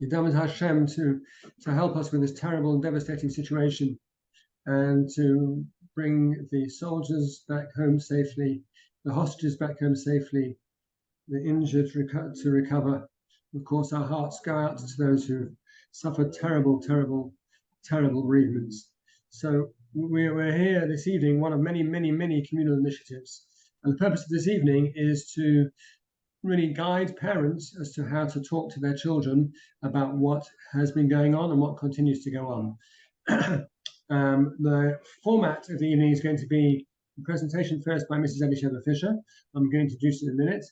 Yidam Hashem to help us with this terrible and devastating situation, and to bring the soldiers back home safely, the hostages back home safely, the injured to recover. Of course, our hearts go out to those who suffered terrible, terrible, terrible bereavements. So we're here this evening, one of many, many, many communal initiatives. And the purpose of this evening is to really guide parents as to how to talk to their children about what has been going on and what continues to go on. The format of the evening is going to be a presentation first by Mrs. Elisheva Fisher. I'm going to introduce in a minute,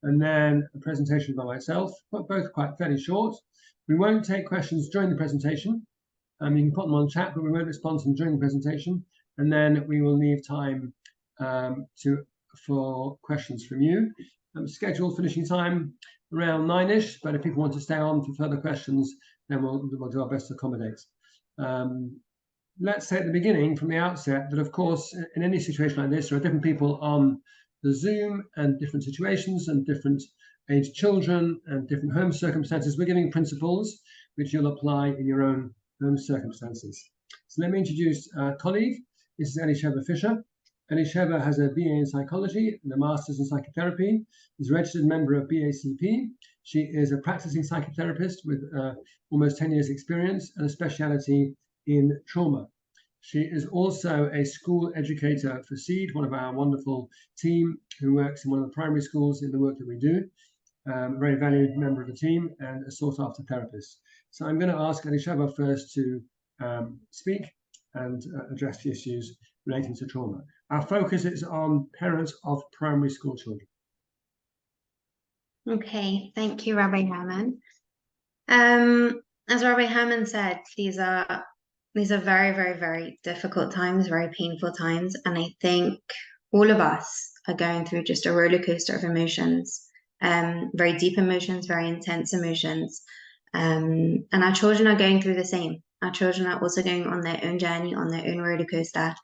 and then a presentation by myself, but both quite fairly short. We won't take questions during the presentation. You can put them on chat, but we won't respond to them during the presentation. And then we will leave time for questions from you. Scheduled finishing time around 9-ish, but if people want to stay on for further questions, then we'll do our best to accommodate. Let's say at the beginning, from the outset, that of course, in any situation like this, there are different people on the Zoom and different situations and different age children and different home circumstances. We're giving principles which you'll apply in your own home circumstances. So let me introduce our colleague. This is Elisheva Fisher. Elisheva has a BA in psychology and a master's in psychotherapy. Is a registered member of BACP. She is a practicing psychotherapist with almost 10 years experience and a speciality in trauma. She is also a school educator for SEED, one of our wonderful team who works in one of the primary schools in the work that we do. A very valued member of the team and a sought-after therapist. So I'm going to ask Elisheva first to speak and address the issues relating to trauma. Our focus is on parents of primary school children. Okay, thank you, Rabbi Herman. As Rabbi Herman said, these are very, very, very difficult times, very painful times, and I think all of us are going through just a roller coaster of emotions, very deep emotions, very intense emotions, and our children are going through the same. Our children are also going on their own journey, on their own roller coaster,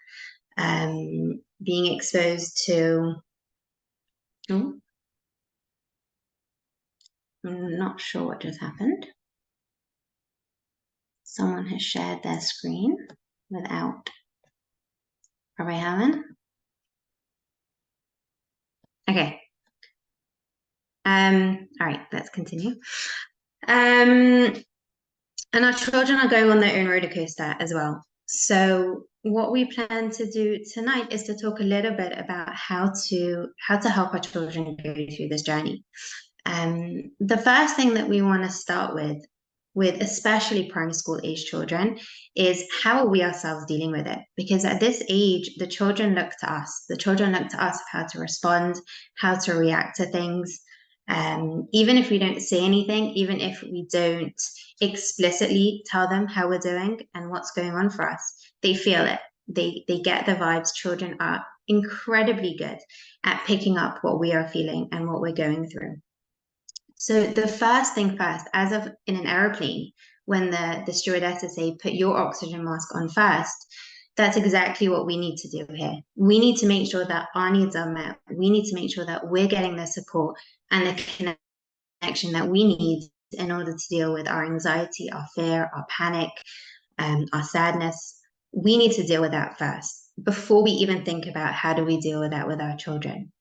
being exposed to. I'm not sure what just happened. Someone has shared their screen without Rabbi Herman. Okay. All right, let's continue. And our children are going on their own roller coaster as well. So what we plan to do tonight is to talk a little bit about how to help our children go through this journey. The first thing that we want to start with especially primary school age children is how are we ourselves dealing with it? Because at this age, the children look to us. The children look to us of how to respond, how to react to things. Even if we don't say anything, even if we don't explicitly tell them how we're doing and what's going on for us, they feel it. They get the vibes. Children are incredibly good at picking up what we are feeling and what we're going through. So the first thing first, as of in an airplane, when the stewardesses say, put your oxygen mask on first, that's exactly what we need to do here. We need to make sure that our needs are met. We need to make sure that we're getting the support and the connection that we need in order to deal with our anxiety, our fear, our panic, our sadness. We need to deal with that first before we even think about how do we deal with that with our children.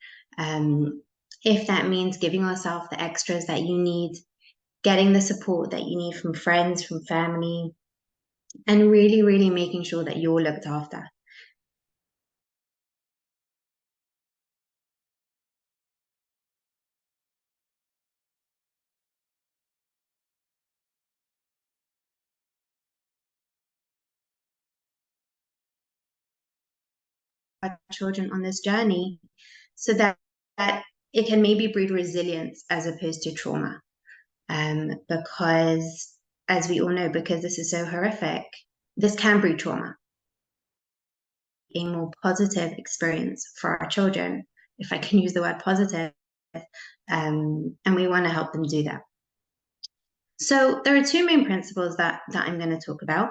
If that means giving ourselves the extras that you need, getting the support that you need from friends, from family, and really, really making sure that you're looked after. Our children on this journey so that it can maybe breed resilience as opposed to trauma. Because as we all know, because this is so horrific, this can breed trauma. A more positive experience for our children, if I can use the word positive, and we want to help them do that. So there are two main principles that I'm going to talk about.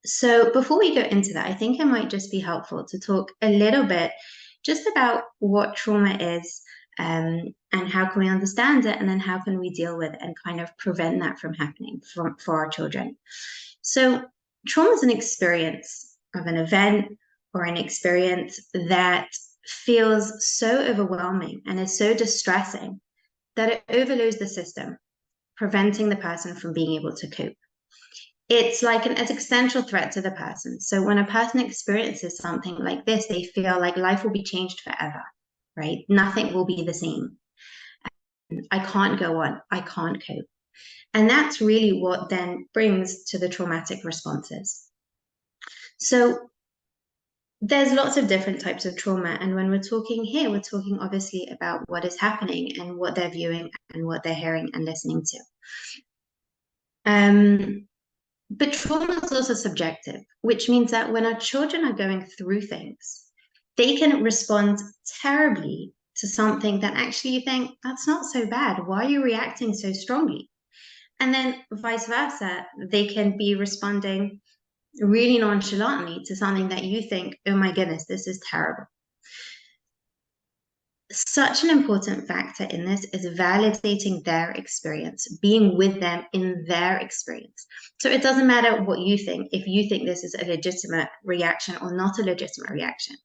So before we go into that, I think it might just be helpful to talk a little bit just about what trauma is, and how can we understand it, and then how can we deal with it and kind of prevent that from happening for our children. So trauma is an experience of an event or an experience that feels so overwhelming and is so distressing that it overloads the system, preventing the person from being able to cope. It's like an existential threat to the person. So when a person experiences something like this, they feel like life will be changed forever, right? Nothing will be the same. I can't go on. I can't cope. And that's really what then brings to the traumatic responses. So there's lots of different types of trauma. And when we're talking here, we're talking obviously about what is happening and what they're viewing and what they're hearing and listening to. But trauma is also subjective, which means that when our children are going through things, they can respond terribly to something that actually you think, that's not so bad. Why are you reacting so strongly? And then vice versa, they can be responding really nonchalantly to something that you think, oh my goodness, this is terrible. Such an important factor in this is validating their experience, being with them in their experience. So it doesn't matter what you think, if you think this is a legitimate reaction or not a legitimate reaction.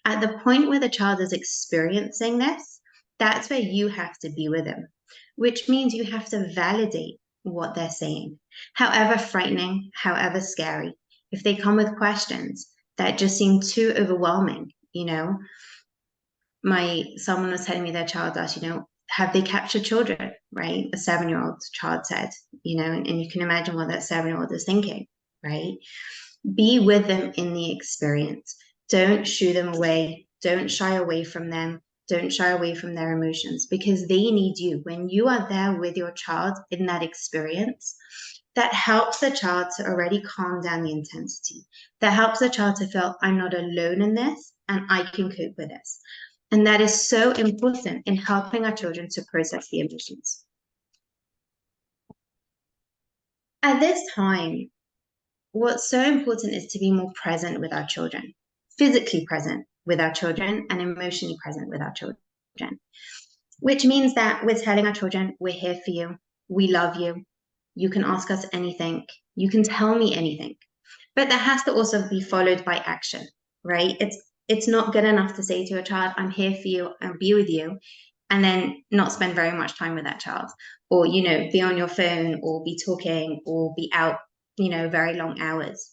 At the point where the child is experiencing this, that's where you have to be with them, which means you have to validate what they're saying, however frightening, however scary. If they come with questions that just seem too overwhelming, someone was telling me their child asked, have they captured children, right? A 7-year-old child said, and you can imagine what that 7-year-old is thinking, right? Be with them in the experience. Don't shoo them away. Don't shy away from them. Don't shy away from their emotions, because they need you. When you are there with your child in that experience, that helps the child to already calm down the intensity. That helps the child to feel, I'm not alone in this and I can cope with this. And that is so important in helping our children to process the emotions. At this time, what's so important is to be more present with our children, physically present with our children and emotionally present with our children, which means that we're telling our children, we're here for you, we love you, you can ask us anything, you can tell me anything. But that has to also be followed by action, right? It's not good enough to say to a child, I'm here for you and be with you, and then not spend very much time with that child, or, be on your phone or be talking or be out, very long hours.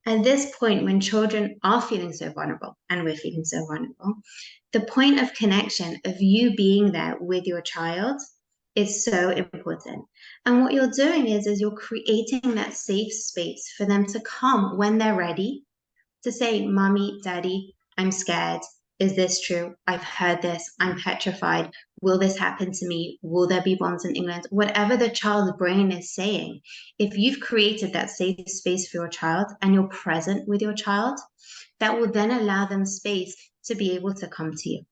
At this point, when children are feeling so vulnerable and we're feeling so vulnerable, the point of connection of you being there with your child is so important. And what you're doing is you're creating that safe space for them to come when they're ready to say, Mommy, Daddy, I'm scared. Is this true? I've heard this. I'm petrified. Will this happen to me? Will there be bombs in England? Whatever the child's brain is saying, if you've created that safe space for your child and you're present with your child, that will then allow them space to be able to come to you.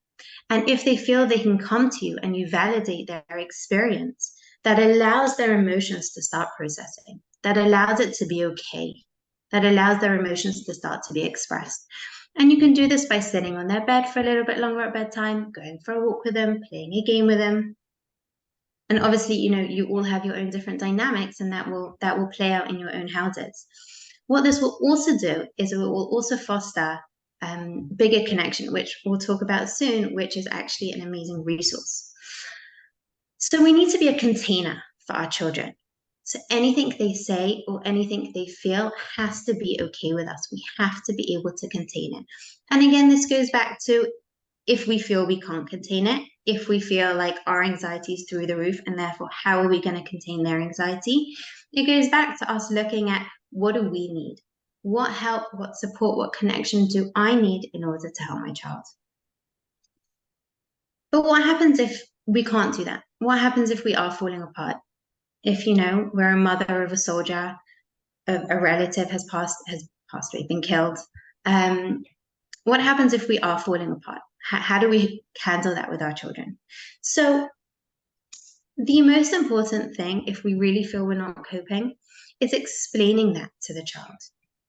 And if they feel they can come to you and you validate their experience, that allows their emotions to start processing, that allows it to be okay, that allows their emotions to start to be expressed. And you can do this by sitting on their bed for a little bit longer at bedtime, going for a walk with them, playing a game with them. And obviously, you all have your own different dynamics, and that will play out in your own houses. What this will also do is it will also foster bigger connection, which we'll talk about soon, which is actually an amazing resource. So we need to be a container for our children. So anything they say or anything they feel has to be okay with us. We have to be able to contain it. And again, this goes back to if we feel we can't contain it, if we feel like our anxiety is through the roof, and therefore, how are we going to contain their anxiety? It goes back to us looking at what do we need? What help, what support, what connection do I need in order to help my child? But what happens if we can't do that? What happens if we are falling apart? If, we're a mother of a soldier, a relative has passed away, been killed. What happens if we are falling apart? How do we handle that with our children? So the most important thing, if we really feel we're not coping, is explaining that to the child.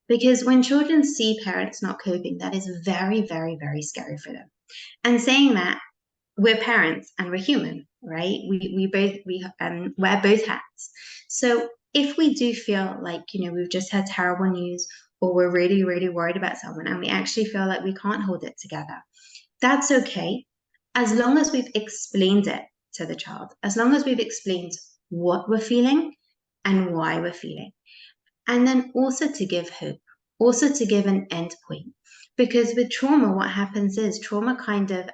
Because when children see parents not coping, that is very, very, very scary for them. And saying that, we're parents and we're human, right? We both wear both hats. So if we do feel like, we've just had terrible news, or we're really, really worried about someone, and we actually feel like we can't hold it together, that's okay, as long as we've explained it to the child, as long as we've explained what we're feeling and why we're feeling. And then also to give hope, also to give an end point. Because with trauma, what happens is trauma kind of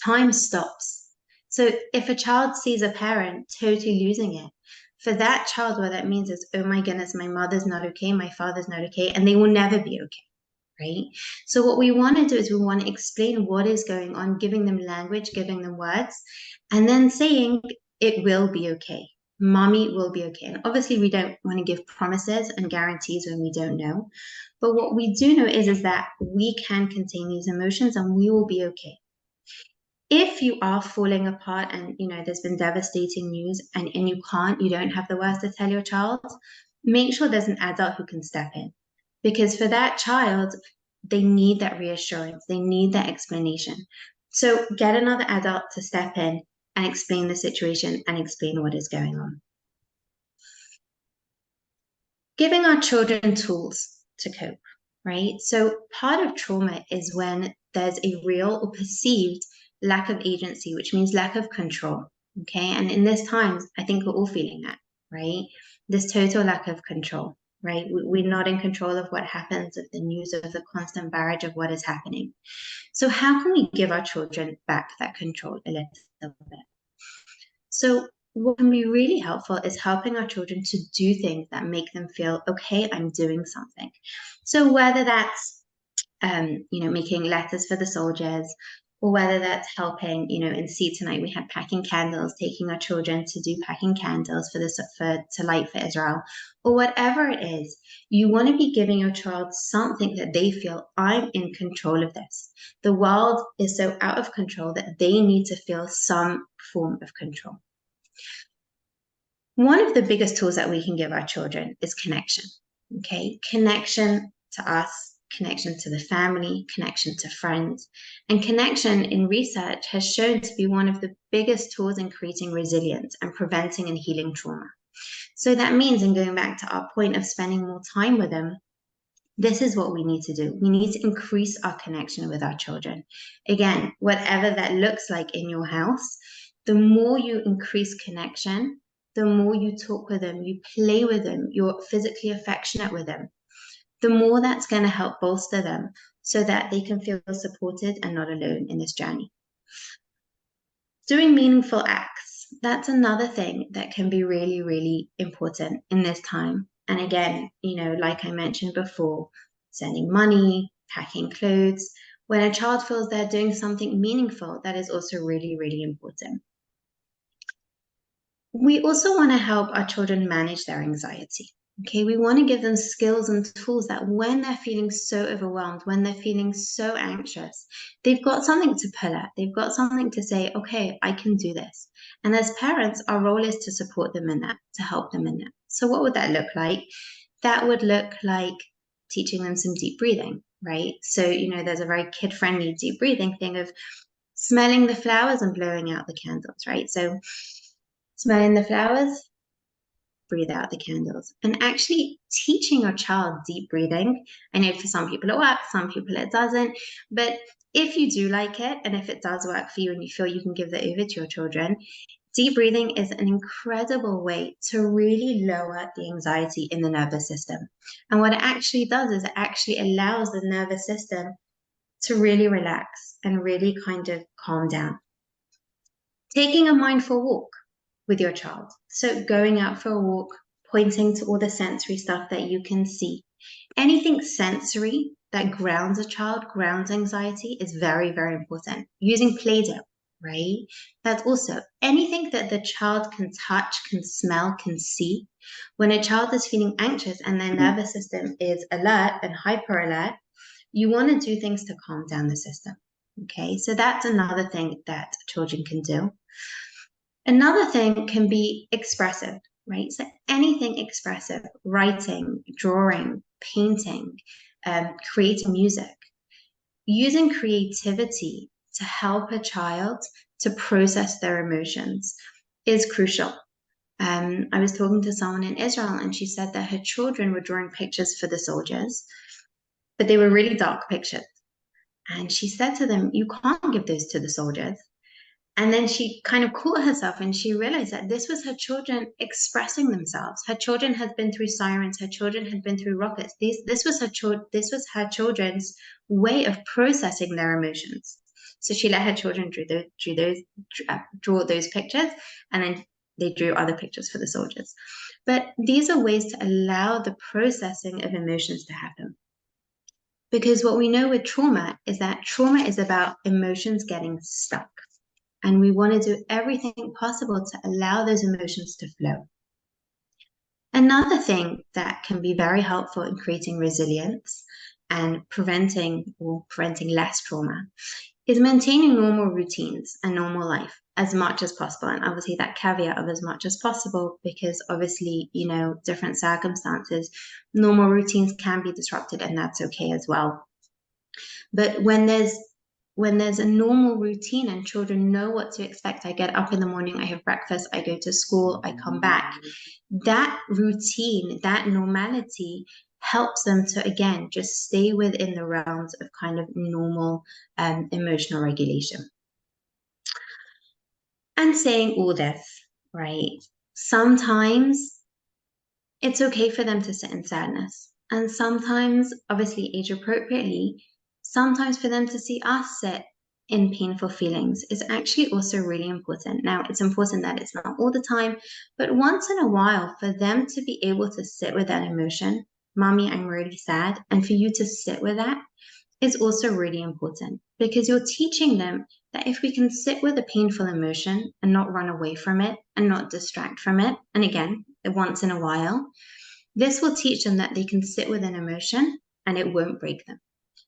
time stops. So if a child sees a parent totally losing it, for that child, what that means is, oh my goodness, my mother's not okay, my father's not okay, and they will never be okay, right? So what we want to do is we want to explain what is going on, giving them language, giving them words, and then saying it will be okay. Mommy will be okay. And obviously we don't want to give promises and guarantees when we don't know. But what we do know is that we can contain these emotions and we will be okay. If you are falling apart and there's been devastating news and you don't have the words to tell your child, make sure there's an adult who can step in. Because for that child, they need that reassurance, they need that explanation. So get another adult to step in and explain the situation and explain what is going on. Giving our children tools to cope, right? So part of trauma is when there's a real or perceived lack of agency, which means lack of control, okay? And in this times, I think we're all feeling that, right? This total lack of control, right? We're not in control of what happens, of the news, of the constant barrage of what is happening. So how can we give our children back that control a little bit? So what can be really helpful is helping our children to do things that make them feel, okay, I'm doing something. So whether that's, making letters for the soldiers, or whether that's helping, in Seed tonight, we had packing candles, taking our children to do packing candles to light for Israel, or whatever it is, you want to be giving your child something that they feel, I'm in control of this. The world is so out of control that they need to feel some form of control. One of the biggest tools that we can give our children is connection, okay? Connection to us, connection to the family, connection to friends. And connection in research has shown to be one of the biggest tools in creating resilience and preventing and healing trauma. So that means, and going back to our point of spending more time with them, this is what we need to do. We need to increase our connection with our children. Again, whatever that looks like in your house, the more you increase connection, the more you talk with them, you play with them, you're physically affectionate with them, the more that's going to help bolster them so that they can feel supported and not alone in this journey. Doing meaningful acts, that's another thing that can be really, really important in this time. And again, like I mentioned before, sending money, packing clothes. When a child feels they're doing something meaningful, that is also really, really important. We also want to help our children manage their anxiety. Okay, we want to give them skills and tools that when they're feeling so overwhelmed, when they're feeling so anxious, they've got something to pull at. They've got something to say, okay, I can do this. And as parents, our role is to support them in that, to help them in that. So what would that look like? That would look like teaching them some deep breathing, right? So, there's a very kid-friendly deep breathing thing of smelling the flowers and blowing out the candles, right? So smelling the flowers, breathe out the candles, and actually teaching your child deep breathing. I know for some people it works, some people it doesn't, but if you do like it and if it does work for you and you feel you can give that over to your children, deep breathing is an incredible way to really lower the anxiety in the nervous system. And what it actually does is it actually allows the nervous system to really relax and really kind of calm down. Taking a mindful walk with your child. So going out for a walk, pointing to all the sensory stuff that you can see. Anything sensory that grounds a child, grounds anxiety, is very, very important. Using Play-Doh, right? That's also anything that the child can touch, can smell, can see. When a child is feeling anxious and their nervous system is alert and hyper alert, you want to do things to calm down the system. Okay, so that's another thing that children can do. Another thing can be expressive, right? So anything expressive, writing, drawing, painting, creating music, using creativity to help a child to process their emotions is crucial. I was talking to someone in Israel, and she said that her children were drawing pictures for the soldiers, but they were really dark pictures. And she said to them, "You can't give those to the soldiers." And then she kind of caught herself, and she realized that this was her children expressing themselves. Her children had been through sirens. Her children had been through rockets. This was her children's way of processing their emotions. So she let her children draw those pictures, and then they drew other pictures for the soldiers. But these are ways to allow the processing of emotions to happen. Because what we know with trauma is that trauma is about emotions getting stuck. And we want to do everything possible to allow those emotions to flow. Another thing that can be very helpful in creating resilience and preventing less trauma is maintaining normal routines and normal life as much as possible. And obviously that caveat of as much as possible, because obviously, different circumstances, normal routines can be disrupted, and that's okay as well. But when there's a normal routine and children know what to expect, I get up in the morning, I have breakfast, I go to school, I come back. That routine, that normality helps them to, again, just stay within the realms of kind of normal emotional regulation. And saying all this, right? Sometimes it's okay for them to sit in sadness. And sometimes, obviously age appropriately, sometimes for them to see us sit in painful feelings is actually also really important. Now, it's important that it's not all the time, but once in a while, for them to be able to sit with that emotion, "Mommy, I'm really sad," and for you to sit with that is also really important, because you're teaching them that if we can sit with a painful emotion and not run away from it and not distract from it, and again, once in a while, this will teach them that they can sit with an emotion and it won't break them.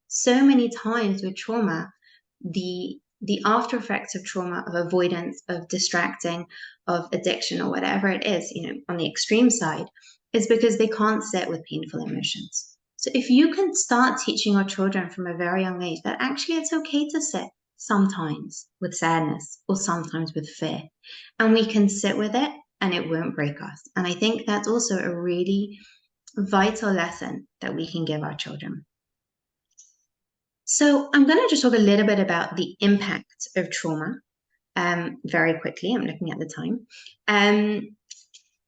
So many times with trauma, the after effects of trauma, of avoidance, of distracting, of addiction, or whatever it is, on the extreme side, is because they can't sit with painful emotions. So if you can start teaching your children from a very young age that actually it's okay to sit sometimes with sadness or sometimes with fear, and we can sit with it and it won't break us. And I think that's also a really vital lesson that we can give our children. So I'm going to just talk a little bit about the impact of trauma very quickly. I'm looking at the time.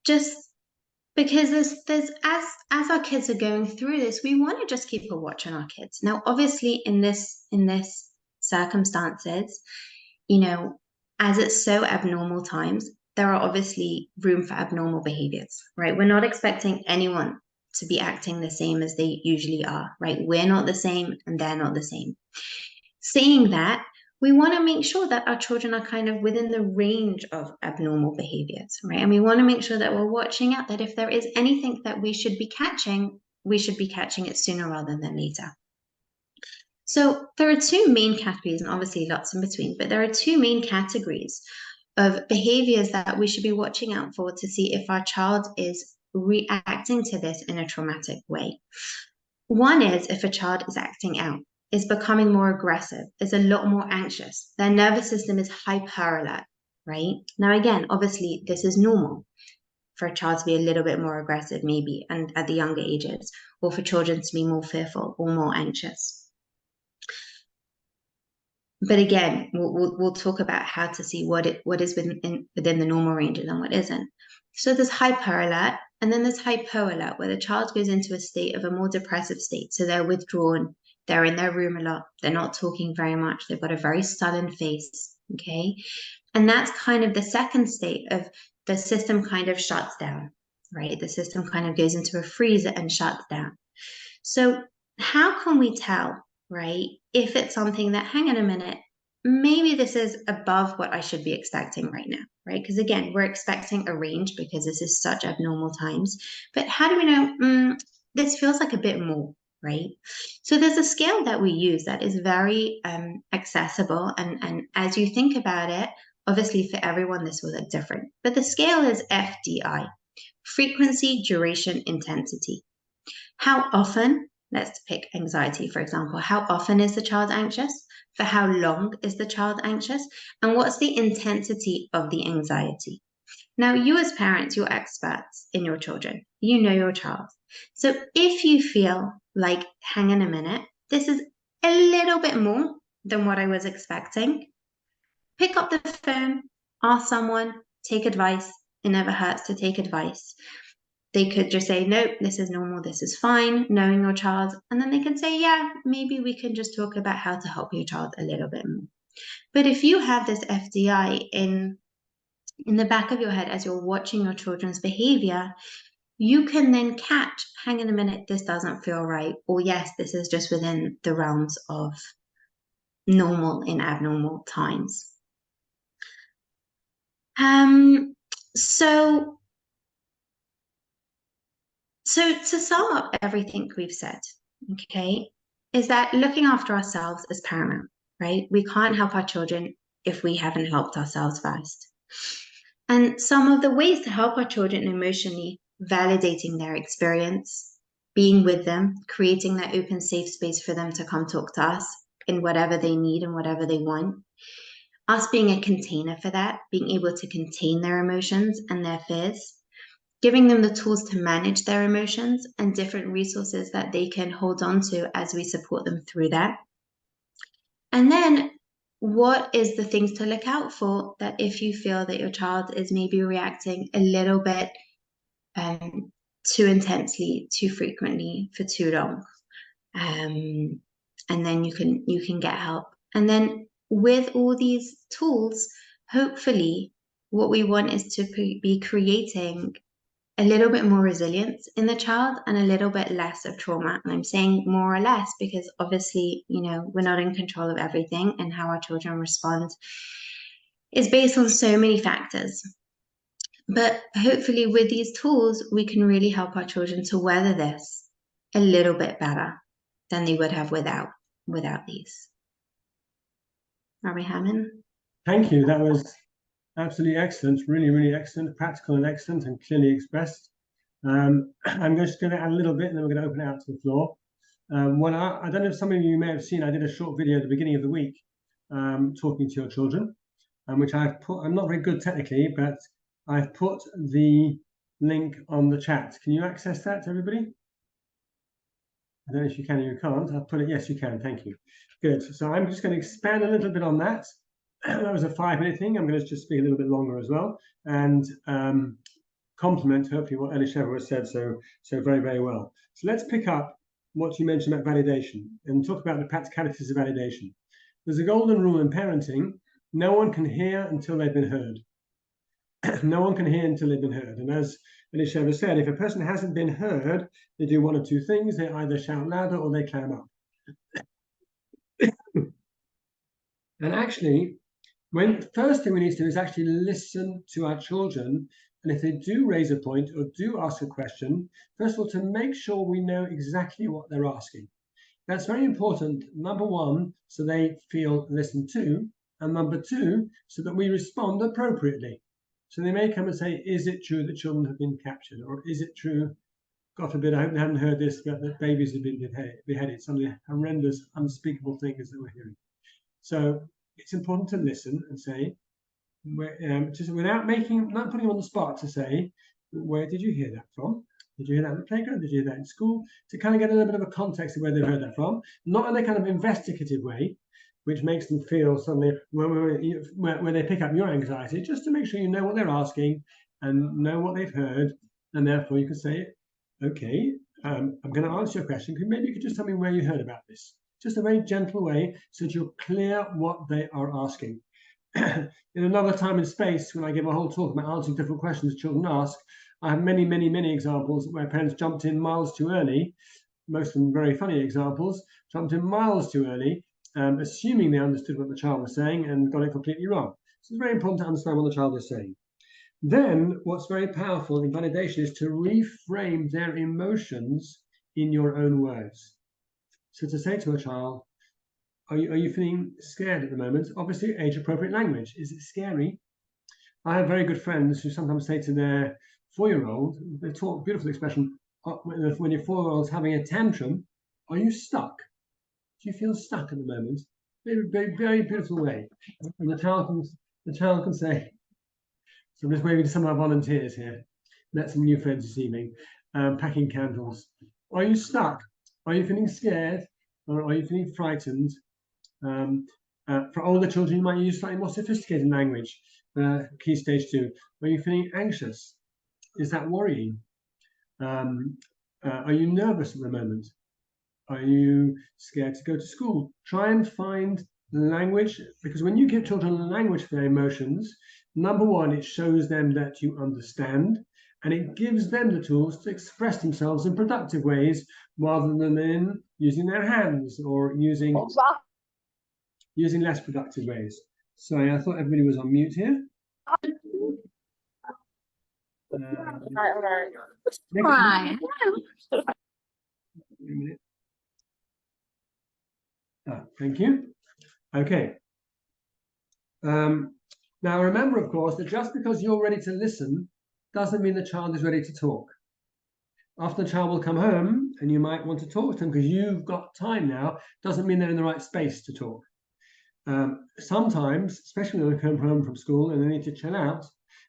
Just because there's as our kids are going through this, we want to just keep a watch on our kids. Now, obviously, in this circumstances, as it's so abnormal times, there are obviously room for abnormal behaviors, right? We're not expecting anyone to be acting the same as they usually are, right? We're not the same and they're not the same. Saying that, we want to make sure that our children are kind of within the range of abnormal behaviors, right? And we want to make sure that we're watching out, that if there is anything that we should be catching it sooner rather than later. So there are two main categories, and obviously lots in between, but there are two main categories of behaviors that we should be watching out for to see if our child is reacting to this in a traumatic way. One is if a child is acting out, is becoming more aggressive, is a lot more anxious. Their nervous system is hyper alert, right? Now, again, obviously, this is normal for a child to be a little bit more aggressive, maybe, and at the younger ages, or for children to be more fearful or more anxious. But again, we'll talk about how to see what is within the normal ranges and what isn't. So there's hyper alert, and then there's hypo alert, where the child goes into a state of a more depressive state. So they're withdrawn, they're in their room a lot, they're not talking very much, they've got a very sullen face, okay? And that's kind of the second state of the system kind of shuts down, right? The system kind of goes into a freezer and shuts down. So how can we tell, right, if it's something that, hang on a minute, maybe this is above what I should be expecting right now, right? Because again, we're expecting a range because this is such abnormal times. But how do we know this feels like a bit more, right? So there's a scale that we use that is very accessible. And as you think about it, obviously for everyone, this will look different. But the scale is FDI, frequency, duration, intensity. How often, let's pick anxiety, for example, how often is the child anxious? For how long is the child anxious? And what's the intensity of the anxiety? Now, you as parents, you're experts in your children. You know your child. So if you feel like, hang on a minute, this is a little bit more than what I was expecting, pick up the phone, ask someone, take advice. It never hurts to take advice. They could just say, nope, this is normal, this is fine, knowing your child. And then they can say, yeah, maybe we can just talk about how to help your child a little bit more. But if you have this FDI in the back of your head as you're watching your children's behavior, you can then catch, hang on a minute, this doesn't feel right. Or yes, this is just within the realms of normal in abnormal times. So to sum up everything we've said, okay, is that looking after ourselves is paramount, right? We can't help our children if we haven't helped ourselves first. And some of the ways to help our children emotionally, validating their experience, being with them, creating that open, safe space for them to come talk to us in whatever they need and whatever they want. Us being a container for that, being able to contain their emotions and their fears, giving them the tools to manage their emotions and different resources that they can hold on to as we support them through that. And then what is the things to look out for that if you feel that your child is maybe reacting a little bit too intensely, too frequently, for too long. And then you can get help. And then with all these tools, hopefully what we want is to be creating a little bit more resilience in the child and a little bit less of trauma. And I'm saying more or less because obviously, we're not in control of everything, and how our children respond is based on so many factors. But hopefully with these tools, we can really help our children to weather this a little bit better than they would have without these. Rabbi Herman? Thank you. That was absolutely excellent. Really, really excellent. Practical and excellent and clearly expressed. I'm just going to add a little bit and then we're going to open it out to the floor. I don't know if some of you may have seen, I did a short video at the beginning of the week talking to your children, which I've put, I'm not very good technically, but I've put the link on the chat. Can you access that, everybody? I don't know if you can or you can't. I've put it, yes, you can, thank you. Good, so I'm just going to expand a little bit on that. That was a 5-minute thing. I'm going to just speak a little bit longer as well and complement hopefully what Elisheva has said so very, very well. So let's pick up what you mentioned about validation and talk about the practicalities of validation. There's a golden rule in parenting: no one can hear until they've been heard. No one can hear until they've been heard. And as Elisheva said, if a person hasn't been heard, they do one of two things: they either shout louder or they clam up. And actually, first thing we need to do is actually listen to our children. And if they do raise a point or do ask a question, first of all, to make sure we know exactly what they're asking. That's very important, number one, so they feel listened to, and number two, so that we respond appropriately. So they may come and say, is it true that children have been captured? Or is it true, God forbid, I hope they haven't heard this, but that babies have been beheaded, some of the horrendous, unspeakable things that we're hearing. So it's important to listen and say, just without not putting them on the spot, to say, where did you hear that from? Did you hear that in the playground? Did you hear that in school? To kind of get a little bit of a context of where they heard that from, not in a kind of investigative way, which makes them feel suddenly where they pick up your anxiety, just to make sure you know what they're asking and know what they've heard, and therefore you can say, okay, I'm going to answer your question. Maybe you could just tell me where you heard about this. Just a very gentle way so that you're clear what they are asking. In another time and space, when I give a whole talk about answering different questions children ask, I have many, many, many examples where parents jumped in miles too early, most of them very funny examples, jumped in miles too early, assuming they understood what the child was saying and got it completely wrong. So it's very important to understand what the child is saying. Then what's very powerful in validation is to reframe their emotions in your own words. So to say to a child, are you feeling scared at the moment? Obviously, age-appropriate language. Is it scary? I have very good friends who sometimes say to their 4-year-old, they talk beautiful expression, when your 4-year-old's having a tantrum, are you stuck? Do you feel stuck at the moment? Very, very beautiful way. And the child can say, so I'm just waving to some of our volunteers here. Met some new friends this evening, packing candles. Are you stuck? Are you feeling scared? Or are you feeling frightened? For older children, you might use slightly more sophisticated language. Key stage 2. Are you feeling anxious? Is that worrying? Are you nervous at the moment? Are you scared to go to school? Try and find language, because when you give children language for their emotions, number one, it shows them that you understand, and it gives them the tools to express themselves in productive ways rather than in using their hands or using less productive ways. Sorry, I thought everybody was on mute here. Thank you. Okay. Now remember, of course, that just because you're ready to listen doesn't mean the child is ready to talk. Often the child will come home and you might want to talk to them because you've got time now, doesn't mean they're in the right space to talk. Sometimes, especially when they come home from school and they need to chill out,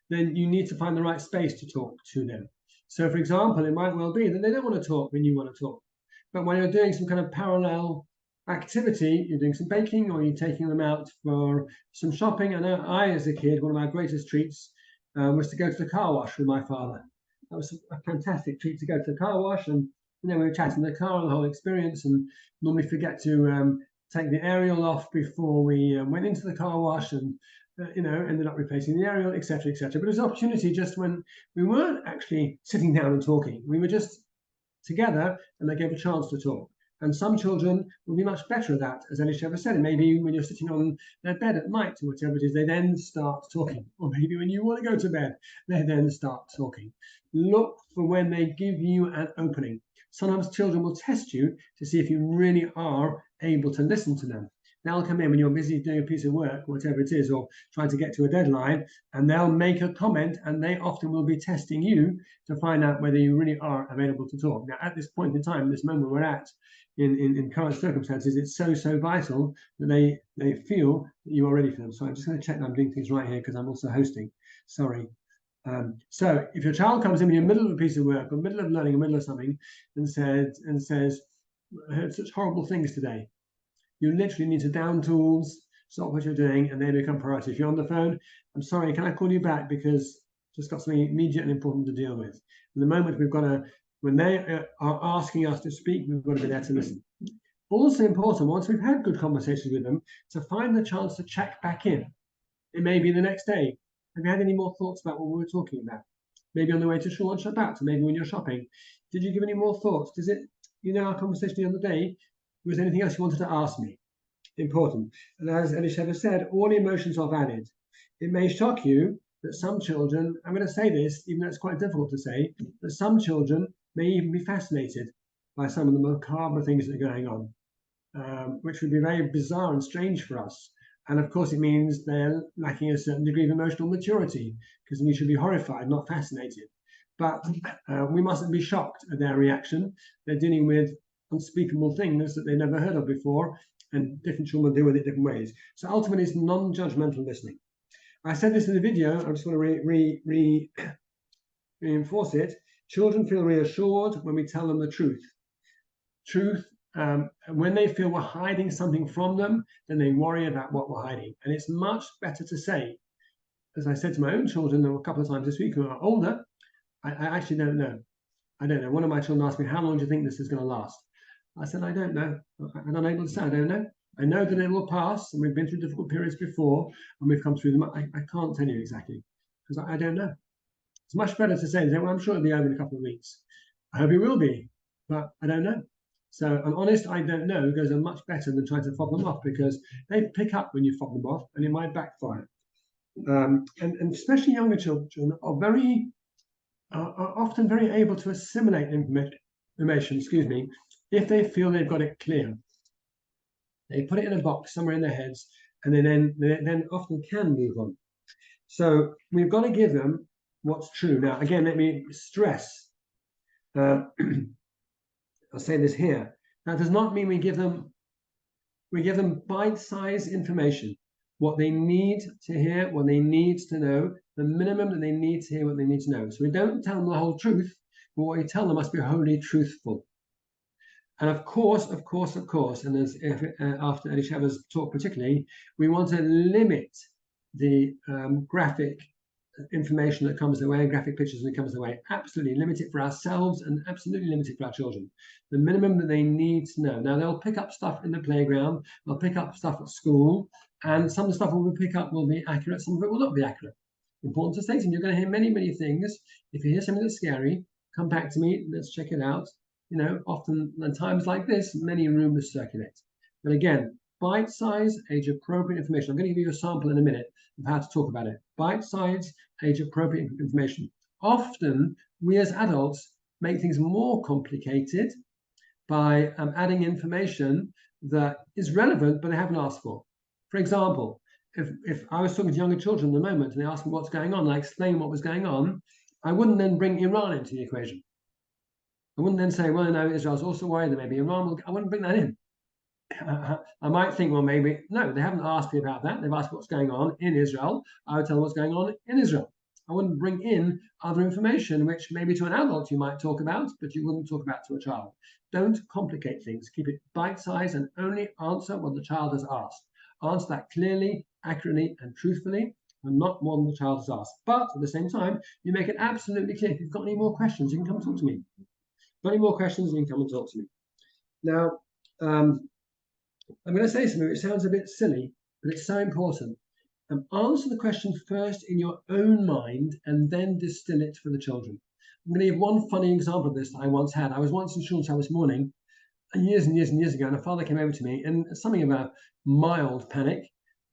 then you need to find the right space to talk to them. So for example, it might well be that they don't want to talk when you want to talk. But when you're doing some kind of parallel activity, you're doing some baking or you're taking them out for some shopping. I know as a kid, one of my greatest treats was to go to the car wash with my father. That was a fantastic treat to go to the car wash, and we were chatting in the car the whole experience, and normally forget to take the aerial off before we went into the car wash, and ended up replacing the aerial, etc., etc. But it was an opportunity just when we weren't actually sitting down and talking. We were just together, and they gave a chance to talk. And some children will be much better at that, as Elisheva said. Maybe when you're sitting on their bed at night or whatever it is, they then start talking. Or maybe when you want to go to bed, they then start talking. Look for when they give you an opening. Sometimes children will test you to see if you really are able to listen to them. They'll come in when you're busy doing a piece of work, whatever it is, or trying to get to a deadline, and they'll make a comment, and they often will be testing you to find out whether you really are available to talk. Now, at this point in time, this moment we're at, in current circumstances, it's so vital that they feel that you are ready for them. So I'm just going to check that I'm doing things right here because I'm also hosting. Sorry. So if your child comes in the middle of a piece of work or middle of learning or middle of something and says, I heard such horrible things today, you literally need to down tools, stop what you're doing, and they become priority. If you're on the phone, I'm sorry, can I call you back because just got something immediate and important to deal with. In the moment when they are asking us to speak, we've got to be there to listen. Also important, once we've had good conversations with them, to find the chance to check back in. It may be the next day. Have you had any more thoughts about what we were talking about? Maybe on the way to shul and Shabbat, or maybe when you're shopping. Did you give any more thoughts? Our conversation the other day, was there anything else you wanted to ask me? Important. And as Elisheva said, all emotions are valid. It may shock you that some children, I'm going to say this, even though it's quite difficult to say, that some children may even be fascinated by some of the macabre things that are going on, which would be very bizarre and strange for us. And of course, it means they're lacking a certain degree of emotional maturity, because we should be horrified, not fascinated. But we mustn't be shocked at their reaction. They're dealing with unspeakable things that they never heard of before, and different children deal with it different ways. So ultimately, it's non-judgmental listening. I said this in the video. I just want to reinforce it. Children feel reassured when we tell them the truth. When they feel we're hiding something from them, then they worry about what we're hiding. And it's much better to say, as I said to my own children a couple of times this week who are older, I actually don't know. I don't know. One of my children asked me, how long do you think this is going to last? I said, I don't know. I'm unable to say, I don't know. I know that it will pass, and we've been through difficult periods before, and we've come through them. I can't tell you exactly, because I don't know. It's much better to say, well, I'm sure it'll be over in a couple of weeks. I hope it will be, but I don't know. So an honest I don't know goes on much better than trying to fob them off, because they pick up when you fob them off, and it might backfire. And especially younger children are often very able to assimilate information, if they feel they've got it clear. They put it in a box somewhere in their heads, and they then often can move on. So we've got to give them what's true. Now, again, let me stress, I'll say this here. That does not mean we give them bite-sized information, what they need to hear, what they need to know, the minimum that they need to hear, what they need to know. So we don't tell them the whole truth, but what we tell them must be wholly truthful. And of course, and as after Elisheva's talk particularly, we want to limit the graphic information that comes their way, graphic pictures that comes their way. Absolutely limit it for ourselves and absolutely limit it for our children. The minimum that they need to know. Now, they'll pick up stuff in the playground, they'll pick up stuff at school, and some of the stuff we pick up will be accurate, some of it will not be accurate. Important to state, and you're going to hear many, many things. If you hear something that's scary, come back to me, let's check it out. You know, often in times like this, many rumors circulate. But again, bite-sized, age-appropriate information. I'm going to give you a sample in a minute of how to talk about it. Bite-sized, age-appropriate information. Often, we as adults make things more complicated by adding information that is relevant, but they haven't asked for. For example, if I was talking to younger children at the moment and they asked me what's going on, and I explained what was going on, I wouldn't then bring Iran into the equation. I wouldn't then say, well, no, Israel's also worried that maybe Iran will. I wouldn't bring that in. I might think, well, maybe, no, they haven't asked me about that. They've asked what's going on in Israel. I would tell them what's going on in Israel. I wouldn't bring in other information, which maybe to an adult you might talk about, but you wouldn't talk about to a child. Don't complicate things. Keep it bite-sized and only answer what the child has asked. Answer that clearly, accurately, and truthfully, and not more than the child has asked. But at the same time, you make it absolutely clear. If you've got any more questions, you can come and talk to me. Got any more questions, you can come and talk to me. Now, I'm going to say something which sounds a bit silly, but it's so important. Answer the question first in your own mind and then distill it for the children. I'm going to give one funny example of this that I once had. I was once in shul this morning, years and years and years ago, and a father came over to me and something about mild panic.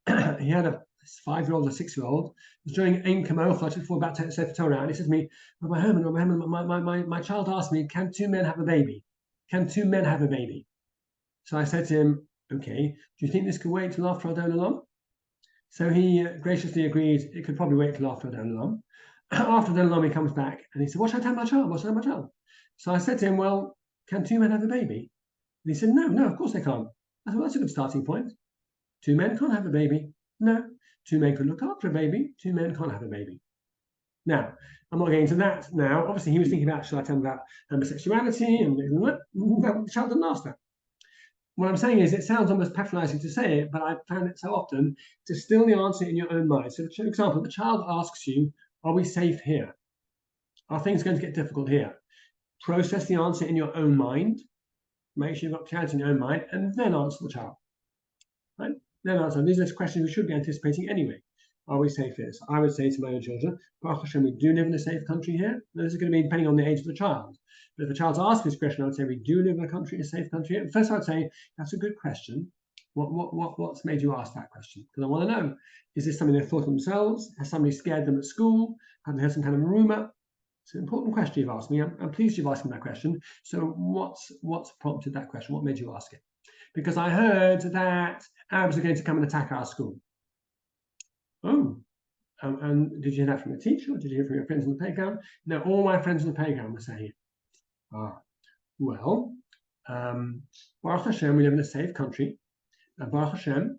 He had a 5-year-old or 6-year-old. It was during Ein Kamocha, just before about to say Torah, and he said to me, Rabbi Herman, my child asked me, can 2 men have a baby? Can 2 men have a baby? So I said to him, okay, do you think this could wait till after Adon Olam? So he graciously agreed it could probably wait till after Adon Olam. After Adon Olam, he comes back and he said, what should I tell my child? What should I tell my child? So I said to him, well, can 2 men have a baby? And he said, no, of course they can't. I thought, well, that's a good starting point. 2 men can't have a baby. No. 2 men could look after a baby. 2 men can't have a baby. Now, I'm not getting into that now. Obviously, he was thinking about, should I tell him about homosexuality? And the child didn't ask that. What I'm saying is, it sounds almost patronizing to say it, but I found it so often, distill the answer in your own mind. So, for example, the child asks you, are we safe here? Are things going to get difficult here? Process the answer in your own mind. Make sure you've got clarity in your own mind, and then answer the child. Right? Then answer. These are questions we should be anticipating anyway. Are we safe here? So I would say to my own children, Baruch Hashem, we do live in a safe country here. Those are going to be depending on the age of the child. But if the child's asking this question, I would say we do live in a safe country. First, I would say that's a good question. What's made you ask that question? Because I want to know, is this something they thought themselves? Has somebody scared them at school? Have they heard some kind of rumor? It's an important question you've asked me. I'm pleased you've asked me that question. So what's prompted that question? What made you ask it? Because I heard that Arabs are going to come and attack our school. Oh, and did you hear that from a teacher, or did you hear from your friends on the playground? No, all my friends on the playground were saying it. Well, Baruch Hashem, we live in a safe country. Baruch Hashem,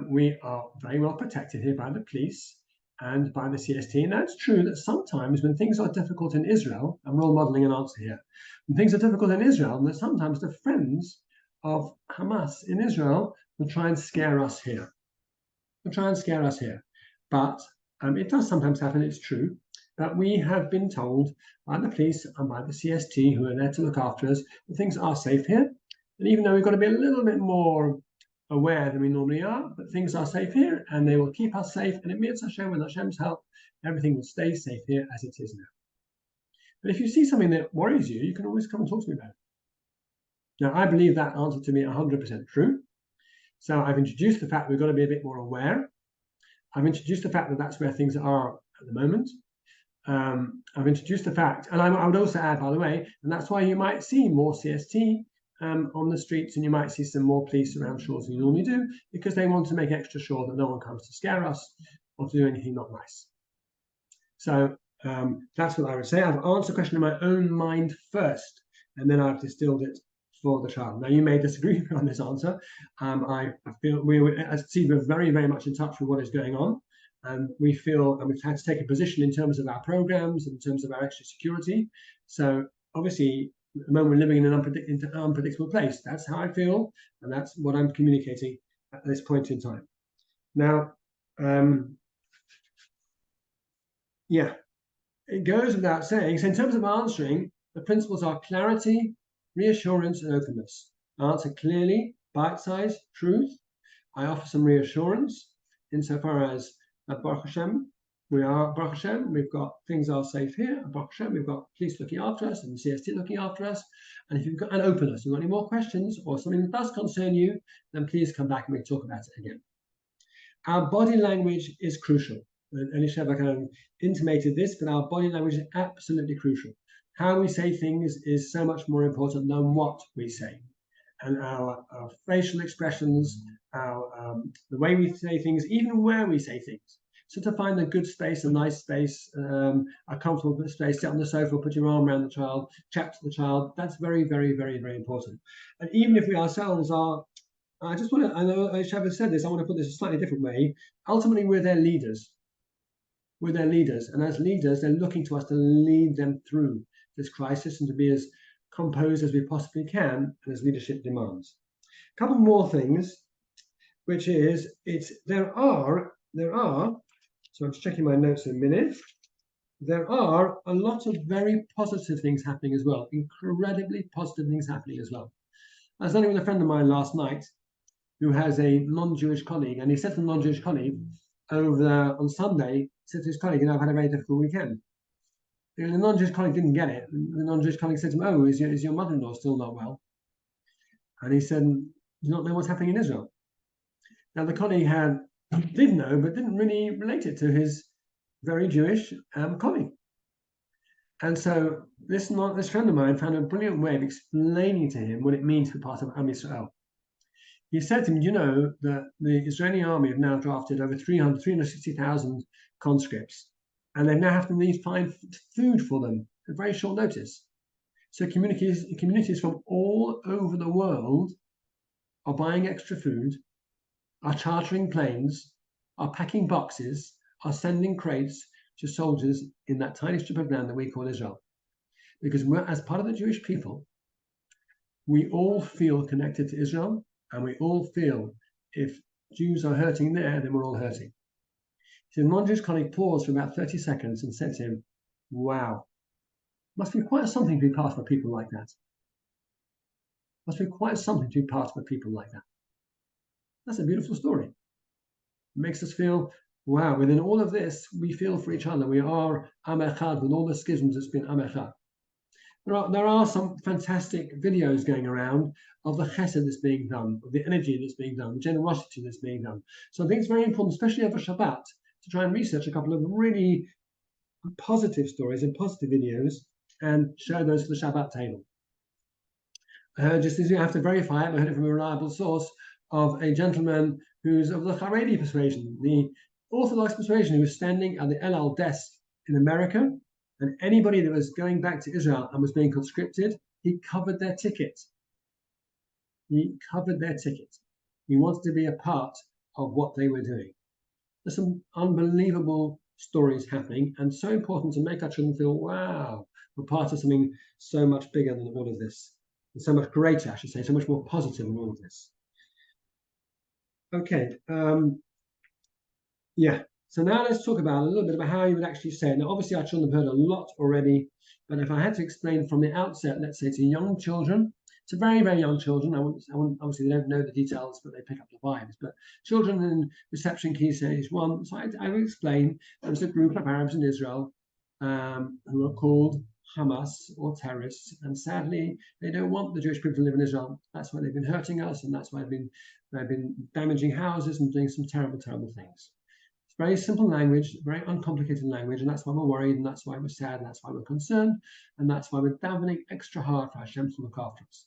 we are very well protected here by the police and by the CST. And that's true that sometimes when things are difficult in Israel, I'm role modeling an answer here. When things are difficult in Israel, then sometimes the friends of Hamas in Israel will try and scare us here. But it does sometimes happen, it's true, that we have been told by the police and by the CST, who are there to look after us, that things are safe here. And even though we've got to be a little bit more aware than we normally are, but things are safe here and they will keep us safe. And it means Hashem, with Hashem's help, everything will stay safe here as it is now. But if you see something that worries you, you can always come and talk to me about it. Now, I believe that answer to be 100% true. So I've introduced the fact we've got to be a bit more aware. I've introduced the fact that that's where things are at the moment. I've introduced the fact, and I would also add, by the way, and that's why you might see more CST on the streets, and you might see some more police around shores than you normally do, because they want to make extra sure that no one comes to scare us or to do anything not nice. So That's what I would say. I've answered the question in my own mind first, and then I've distilled it for the child. Now, you may disagree on this answer. I feel as Steve, we're very, very much in touch with what is going on. And we feel, and we've had to take a position in terms of our programs, in terms of our extra security. So obviously, at the moment we're living in an unpredictable place. That's how I feel, and that's what I'm communicating at this point in time. Now, yeah, it goes without saying. So in terms of answering, the principles are clarity, reassurance, and openness. Answer clearly, bite-sized, truth. I offer some reassurance insofar as Baruch Hashem, Baruch Hashem, we've got things are safe here. Baruch Hashem, we've got police looking after us and CST looking after us. And if you've got an openness, you've got any more questions or something that does concern you, then please come back and we'll talk about it again. Our body language is crucial. And Elisheva kind of intimated this, but our body language is absolutely crucial. How we say things is so much more important than what we say. And our facial expressions, the way we say things, even where we say things. So to find a good space, a nice space, a comfortable space, sit on the sofa, put your arm around the child, chat to the child, that's very, very, very, very important. And even if we ourselves are, I just want to, I know Elisheva said this, I want to put this a slightly different way. Ultimately, we're their leaders. We're their leaders. And as leaders, they're looking to us to lead them through this crisis and to be as composed as we possibly can and as leadership demands. A couple more things, which is there are, so I'm just checking my notes in a minute. There are a lot of very positive things happening as well, incredibly positive things happening as well. I was only with a friend of mine last night who has a non-Jewish colleague, and he said to the non-Jewish colleague on Sunday, said to his colleague, I've had a very difficult weekend. And the non-Jewish colleague didn't get it. The non-Jewish colleague said to him, oh, is your mother-in-law still not well? And he said, do you not know what's happening in Israel? Now, the colleague did know, but didn't really relate it to his very Jewish colleague. And so this friend of mine found a brilliant way of explaining to him what it means to be part of Am Yisrael. He said to him, you know, that the Israeli army have now drafted over 360,000 conscripts, and they now have to find food for them at very short notice. So communities from all over the world are buying extra food, are chartering planes, are packing boxes, are sending crates to soldiers in that tiny strip of land that we call Israel. Because as part of the Jewish people, we all feel connected to Israel, and we all feel if Jews are hurting there, then we're all hurting. So the non-Jewish colleague paused for about 30 seconds and said to him, wow, must be quite something to be part of a people like that. Must be quite something to be part of a people like that. That's a beautiful story. It makes us feel, wow, within all of this, we feel for each other. We are Am Echad with all the schisms that's been Am Echad. There are some fantastic videos going around of the chesed that's being done, of the energy that's being done, the generosity that's being done. So I think it's very important, especially over Shabbat, to try and research a couple of really positive stories and positive videos and show those for the Shabbat table. Just as you have to verify it, I heard it from a reliable source of a gentleman who's of the Haredi persuasion, the Orthodox persuasion, who was standing at the El Al desk in America. And anybody that was going back to Israel and was being conscripted, he covered their ticket. He covered their ticket. He wanted to be a part of what they were doing. There's some unbelievable stories happening, and so important to make our children feel, wow, we're part of something so much bigger than all of this. And so much greater, I should say, so much more positive than all of this. Okay. Yeah. So now let's talk about a little bit about how you would actually say it. Now, obviously, our children have heard a lot already, but if I had to explain from the outset, let's say to young children, to very, very young children, obviously they don't know the details, but they pick up the vibes. But children in reception key stage 1, so I will explain there's a group of Arabs in Israel who are called Hamas or terrorists, and sadly, they don't want the Jewish people to live in Israel. That's why they've been hurting us, and that's why they've been damaging houses and doing some terrible, terrible things. Very simple language, very uncomplicated language, and that's why we're worried, and that's why we're sad, and that's why we're concerned, and that's why we're davening extra hard for Hashem to look after us.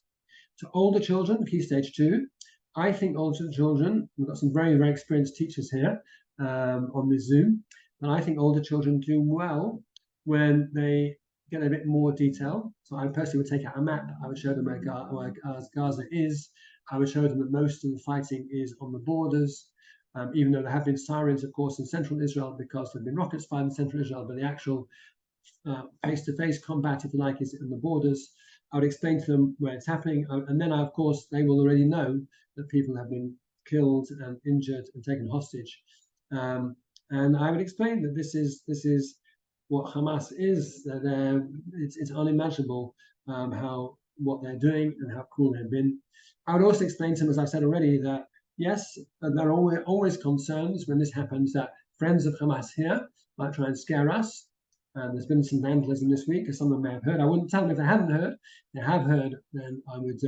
To older children, key stage 2, I think older children, we've got some very, very experienced teachers here on this Zoom, and I think older children do well when they get a bit more detail. So I personally would take out a map. I would show them where Gaza is. I would show them that most of the fighting is on the borders, even though there have been sirens, of course, in central Israel because there have been rockets fired in central Israel, but the actual face-to-face combat, if you like, is in the borders. I would explain to them where it's happening, and then, of course, they will already know that people have been killed and injured and taken hostage. And I would explain that this is what Hamas is. It's unimaginable what they're doing and how cruel they've been. I would also explain to them, as I've said already, that yes, there are always concerns when this happens that friends of Hamas here might try and scare us. There's been some vandalism this week, as some of them may have heard. I wouldn't tell them if they hadn't heard. If they have heard, then I would,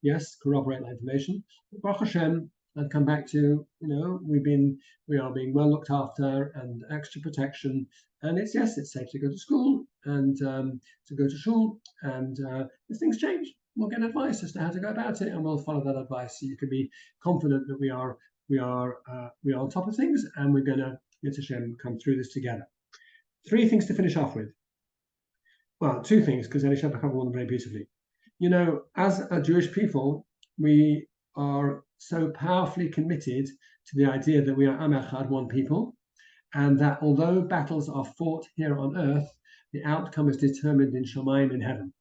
yes, corroborate that information. But Baruch Hashem, I'd come back to, we are being well looked after and extra protection. And it's safe to go to school and to go to shul. And if things change, we'll get advice as to how to go about it, and we'll follow that advice. So you can be confident that we are on top of things, and we're going to, Yitzhak Hashem, come through this together. 3 things to finish off with. Well, 2 things, because Elisheva covered one very beautifully. As a Jewish people, we are so powerfully committed to the idea that we are Am Echad, one people, and that although battles are fought here on earth, the outcome is determined in Shamayim, in heaven.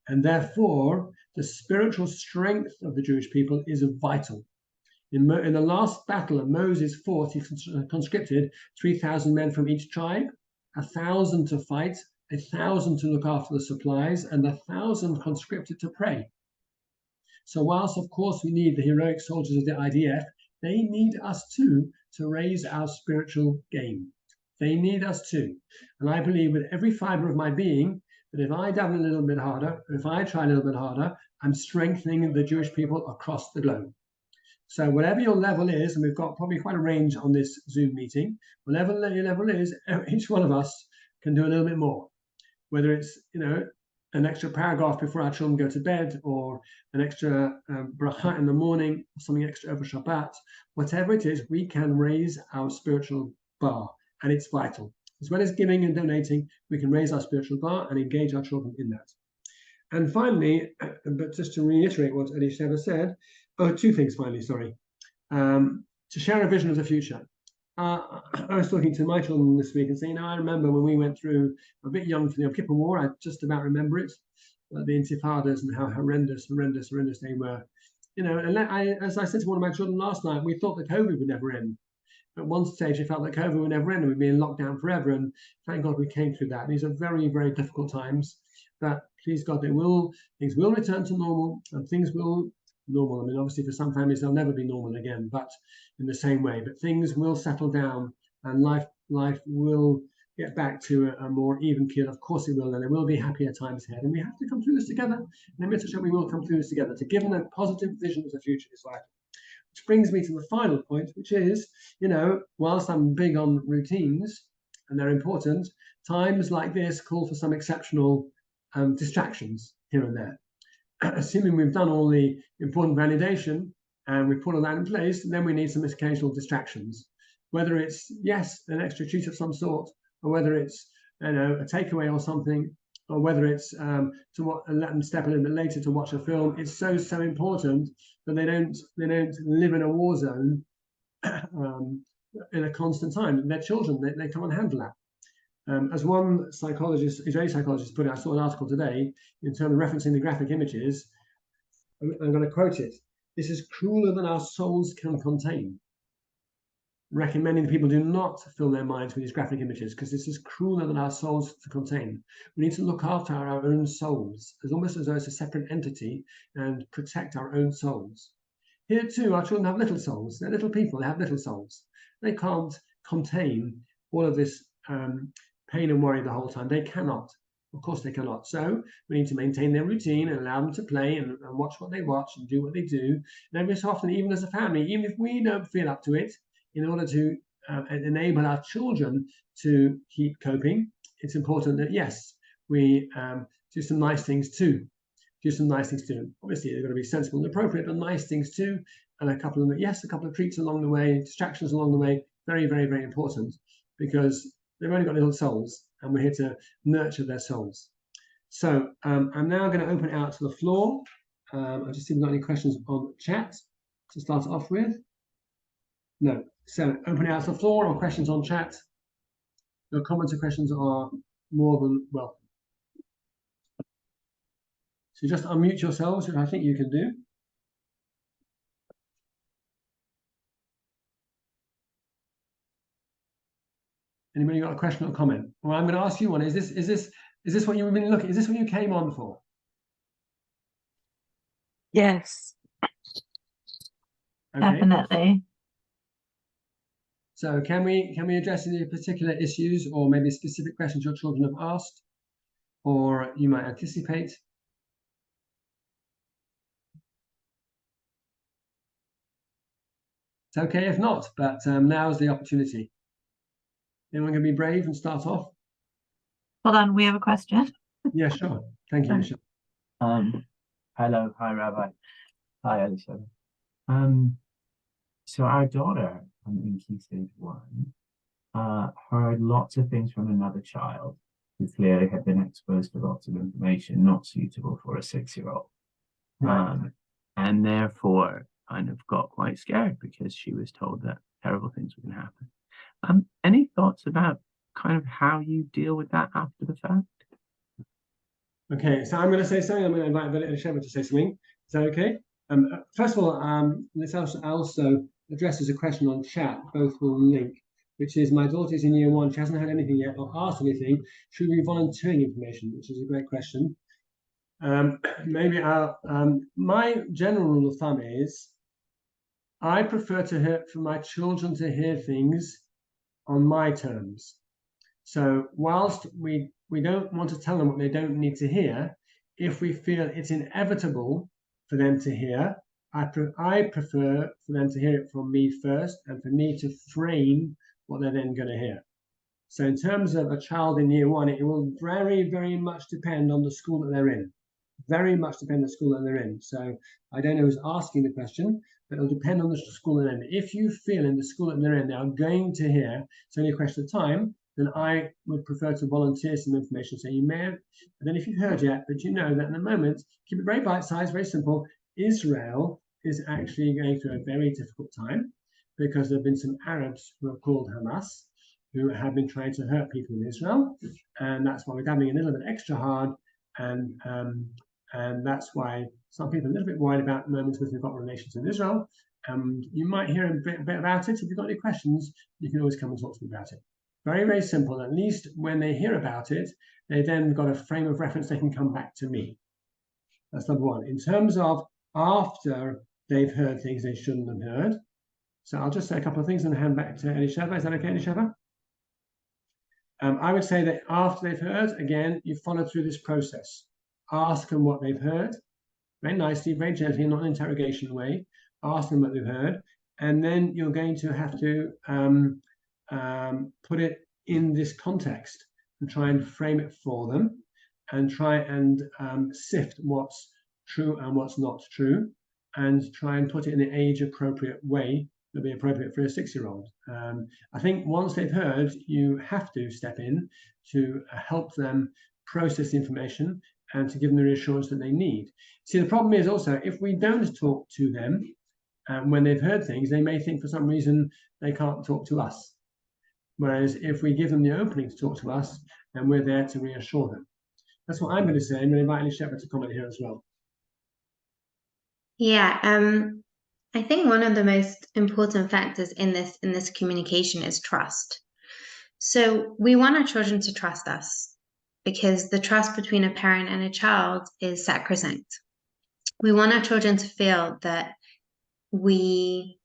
And therefore, the spiritual strength of the Jewish people is vital. In the last battle that Moses fought, he conscripted 3,000 men from each tribe, 1,000 to fight, 1,000 to look after the supplies, and 1,000 conscripted to pray. So whilst, of course, we need the heroic soldiers of the IDF, they need us too to raise our spiritual game. They need us too. And I believe with every fiber of my being that if I daven a little bit harder, if I try a little bit harder, I'm strengthening the Jewish people across the globe. So whatever your level is, and we've got probably quite a range on this Zoom meeting, whatever your level is, each one of us can do a little bit more. Whether it's, an extra paragraph before our children go to bed, or an extra bracha in the morning, or something extra over Shabbat, whatever it is, we can raise our spiritual bar, and it's vital. As well as giving and donating, we can raise our spiritual bar and engage our children in that. And finally, but just to reiterate what Elisheva said, 2 things finally, sorry. To share a vision of the future. I was talking to my children this week and saying, I remember when we went through, a bit young for the Yom Kippur War, I just about remember it, the intifadas and how horrendous they were. And as I said to one of my children last night, we thought that COVID would never end. At one stage, I felt that COVID would never end and we'd be in lockdown forever. And thank God we came through that. These are very, very difficult times. But please God, things will return to normal, and things will normal. I mean, obviously for some families, they'll never be normal again, but in the same way. But things will settle down and life will get back to a more even keel. Of course it will, and there will be happier times ahead. And we have to come through this together. And we will come through this together. To give them a positive vision of the future is vital. Which brings me to the final point, which is, whilst I'm big on routines, and they're important, times like this call for some exceptional distractions here and there. Assuming we've done all the important validation and we've put all that in place, then we need some occasional distractions. Whether it's, an extra treat of some sort, or whether it's, a takeaway or something, or whether it's to let them step a little bit later to watch a film. It's so important that they don't live in a war zone in a constant time. Their children, they can't handle that. As one Israeli psychologist put it, I saw an article today in terms of referencing the graphic images. I'm going to quote it. This is crueler than our souls can contain. Recommending people do not fill their minds with these graphic images, because this is crueler than our souls to contain. We need to look after our own souls, as almost as though it's a separate entity, and protect our own souls. Here too, our children have little souls. They're little people. They have little souls. They can't contain all of this pain and worry the whole time. They cannot. Of course they cannot. So we need to maintain their routine and allow them to play and watch what they watch and do what they do. And every so often, even as a family, even if we don't feel up to it, in order to enable our children to keep coping, it's important that, we do some nice things too. Obviously, they're going to be sensible and appropriate, but nice things too. And a couple of treats along the way, distractions along the way, very, very, very important, because they've only got little souls and we're here to nurture their souls. So I'm now going to open it out to the floor. I'll just see if we've got any questions on chat to start off with. No. So open it out to the floor or questions on chat. Your comments or questions are more than welcome. So just unmute yourselves, which I think you can do. Anybody got a question or comment? Well, I'm going to ask you one. Is this what you've been looking? Is this what you came on for? Yes, Okay. definitely. So can we address any particular issues or maybe specific questions your children have asked, or you might anticipate? It's okay if not, but now's the opportunity. Anyone going to be brave and start off? Hold on, we have a question. Yeah, sure. Thank you, Michelle. Hello, hi Rabbi. Hi Elisheva. So our daughter in Key Stage 1 heard lots of things from another child who clearly had been exposed to lots of information not suitable for a 6-year-old. Right. And therefore kind of got quite scared because she was told that terrible things were going to happen. Any thoughts about kind of how you deal with that after the fact? Okay, so I'm going to say something. I'm going to invite Elisheva to say something. Is that okay? First of all, let's also address as a question on chat. Both will link, which is my daughter's in year 1. She hasn't heard anything yet or asked anything. Should we be volunteering information? Which is a great question. Maybe my general rule of thumb is I prefer for my children to hear things on my terms. So whilst we don't want to tell them what they don't need to hear, if we feel it's inevitable for them to hear, I prefer for them to hear it from me first and for me to frame what they're then going to hear. So in terms of a child in year 1, it will very, very much depend on the school that they're in. Very much depend on the school that they're in. So I don't know who's asking the question, but it'll depend on the school they're in. If you feel in the school that they're in, they are going to hear, it's only a question of time, then I would prefer to volunteer some information. So you may have, I don't know if you've heard yet, but you know that in the moment, keep it very bite-sized, very simple. Israel is actually going through a very difficult time because there have been some Arabs who are called Hamas, who have been trying to hurt people in Israel. And that's why we're dabbling a little bit extra hard. And that's why some people are a little bit worried about the moment with regard to relations in Israel. You might hear a bit about it. If you've got any questions, you can always come and talk to me about it. Very, very simple. At least when they hear about it, they then got a frame of reference. They can come back to me. That's number one. In terms of after they've heard things they shouldn't have heard. So I'll just say a couple of things and hand back to Elisheva. Is that okay, Elisheva? I would say that after they've heard, again, you follow through this process. Ask them what they've heard, very nicely, very gently, not an interrogation way. Ask them what they've heard, and then you're going to have to put it in this context and try and frame it for them, and try and sift what's true and what's not true, and try and put it in an age-appropriate way that'll be appropriate for a 6-year-old. I think once they've heard, you have to step in to help them process the information and to give them the reassurance that they need. See, the problem is also, if we don't talk to them when they've heard things, they may think for some reason they can't talk to us. Whereas if we give them the opening to talk to us, then we're there to reassure them. That's what I'm going to say. I'm going to invite Elisheva to comment here as well. Yeah, I think one of the most important factors in this communication is trust. So we want our children to trust us because the trust between a parent and a child is sacrosanct. We want our children to feel that they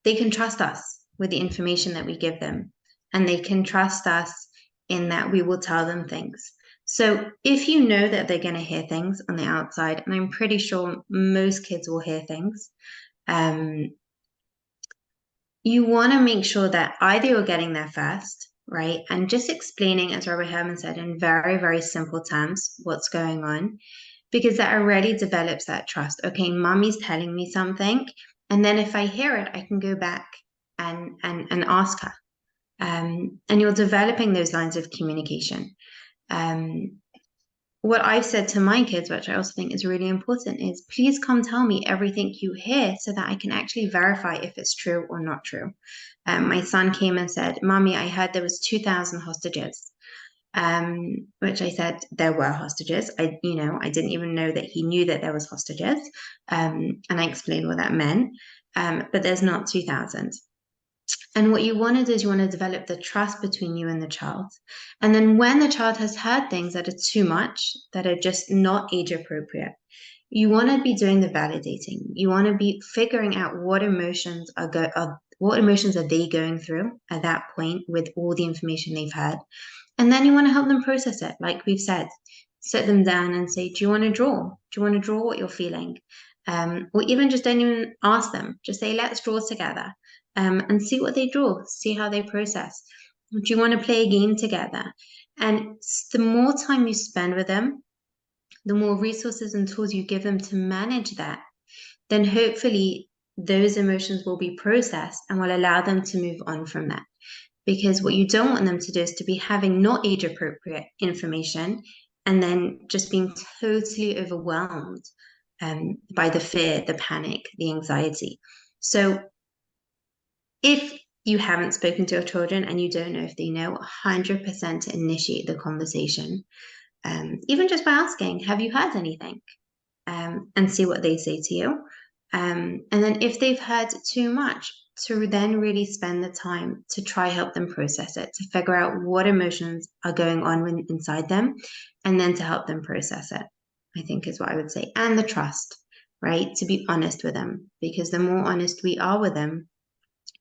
can trust us with the information that we give them, and they can trust us in that we will tell them things. So if you know that they're going to hear things on the outside, and I'm pretty sure most kids will hear things, you want to make sure that either you're getting there first, right? And just explaining, as Rabbi Herman said, in very, very simple terms, what's going on, because that already develops that trust. Okay, mommy's telling me something, and then if I hear it, I can go back and ask her. And you're developing those lines of communication. What I've said to my kids, which I also think is really important, is please come tell me everything you hear so that I can actually verify if it's true or not true. My son came and said, Mommy, I heard there was 2,000 hostages. Which I said there were hostages. I didn't even know that he knew that there was hostages. And I explained what that meant. But there's not 2,000. And what you want to do is you want to develop the trust between you and the child. And then when the child has heard things that are too much, that are just not age appropriate, you want to be doing the validating. You want to be figuring out what emotions are they going through at that point with all the information they've heard. And then you want to help them process it. Like we've said, sit them down and say, do you want to draw? Do you want to draw what you're feeling? Or even just don't even ask them. Just say, let's draw together. And see what they draw, see how they process. Do you want to play a game together? And the more time you spend with them, the more resources and tools you give them to manage that, then hopefully those emotions will be processed and will allow them to move on from that. Because what you don't want them to do is to be having not age appropriate information and then just being totally overwhelmed by the fear, the panic, the anxiety. So if you haven't spoken to your children and you don't know if they know, 100% initiate the conversation. Even just by asking, have you heard anything? And see what they say to you. And then if they've heard too much, to then really spend the time to try help them process it, to figure out what emotions are going on inside them, and then to help them process it, I think is what I would say. And the trust, right? To be honest with them, because the more honest we are with them,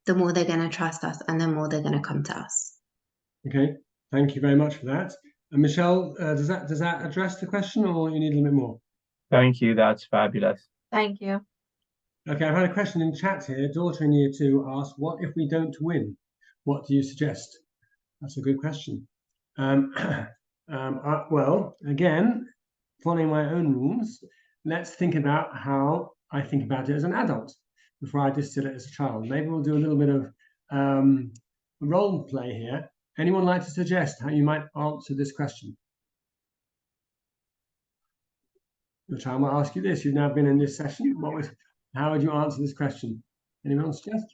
the more they're going to trust us and the more they're going to come to us. Okay, thank you very much for that. And Michelle, does that address the question, or you need a little bit more? Thank you. That's fabulous. Thank you. Okay, I've had a question in chat here. Daughter in year 2 asked, what if we don't win? What do you suggest? That's a good question. Well, again, following my own rules, let's think about how I think about it as an adult before I distill it as a child. Maybe we'll do a little bit of role play here. Anyone like to suggest how you might answer this question? Your child might ask you this. You've now been in this session. How would you answer this question? Anyone suggest?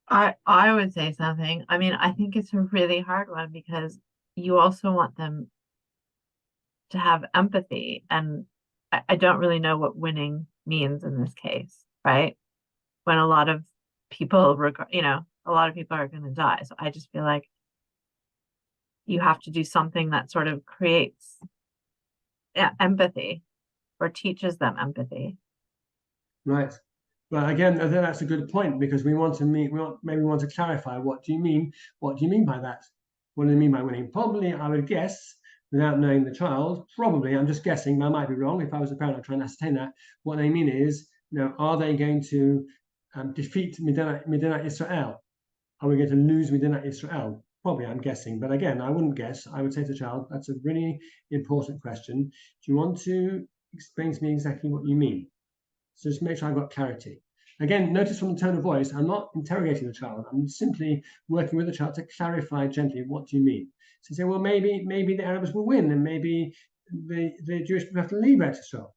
I would say something. I mean, I think it's a really hard one because you also want them to have empathy. And I don't really know what winning means in this case, right? When a lot of people, a lot of people are going to die. So I just feel like you have to do something that sort of creates empathy or teaches them empathy. Right. Well, again, I think that's a good point, because we want to clarify, what do you mean? What do you mean by that? What do you mean by winning? Probably, I would guess, without knowing the child, probably, I'm just guessing, I might be wrong. If I was a parent, I'd try and ascertain that. What they mean is, are they going to defeat Medinat Israel? Are we going to lose Medinat Israel? Probably, I'm guessing. But again, I wouldn't guess. I would say to the child, that's a really important question. Do you want to explain to me exactly what you mean? So just make sure I've got clarity. Again, notice from the tone of voice, I'm not interrogating the child. I'm simply working with the child to clarify gently, what do you mean? So say, well, maybe the Arabs will win, and maybe the Jewish people have to leave Eretz Israel.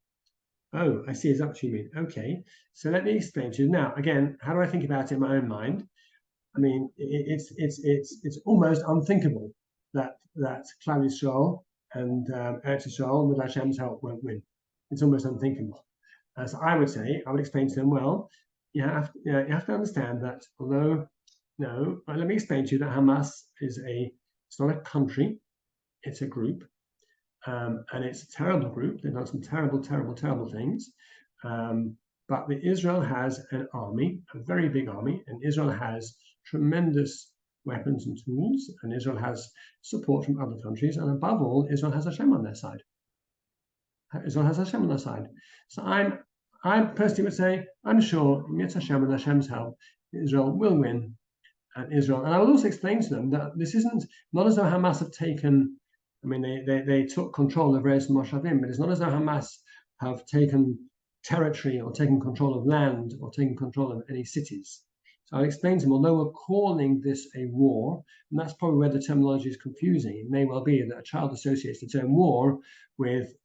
Oh, I see. Is that what you mean? Okay. So let me explain to you. Now, again, how do I think about it in my own mind? I mean, it's almost unthinkable that Klal Yisrael and Eretz Israel, with Hashem's help, won't win. It's almost unthinkable. So I would explain to them, well, you have to understand that although, let me explain to you that Hamas it's not a country, it's a group, and it's a terrible group. They've done some terrible, terrible, terrible things. But Israel has an army, a very big army, and Israel has tremendous weapons and tools, and Israel has support from other countries, and above all, Israel has Hashem on their side. Israel has Hashem on their side. So I personally would say, I'm sure, with Hashem and Hashem's help, Israel will win. And I will also explain to them that this isn't not as though Hamas have taken. I mean, they took control of Eretz Moshavim, but it's not as though Hamas have taken territory or taken control of land or taken control of any cities. So I'll explain to them, although we're calling this a war, and that's probably where the terminology is confusing. It may well be that a child associates the term war with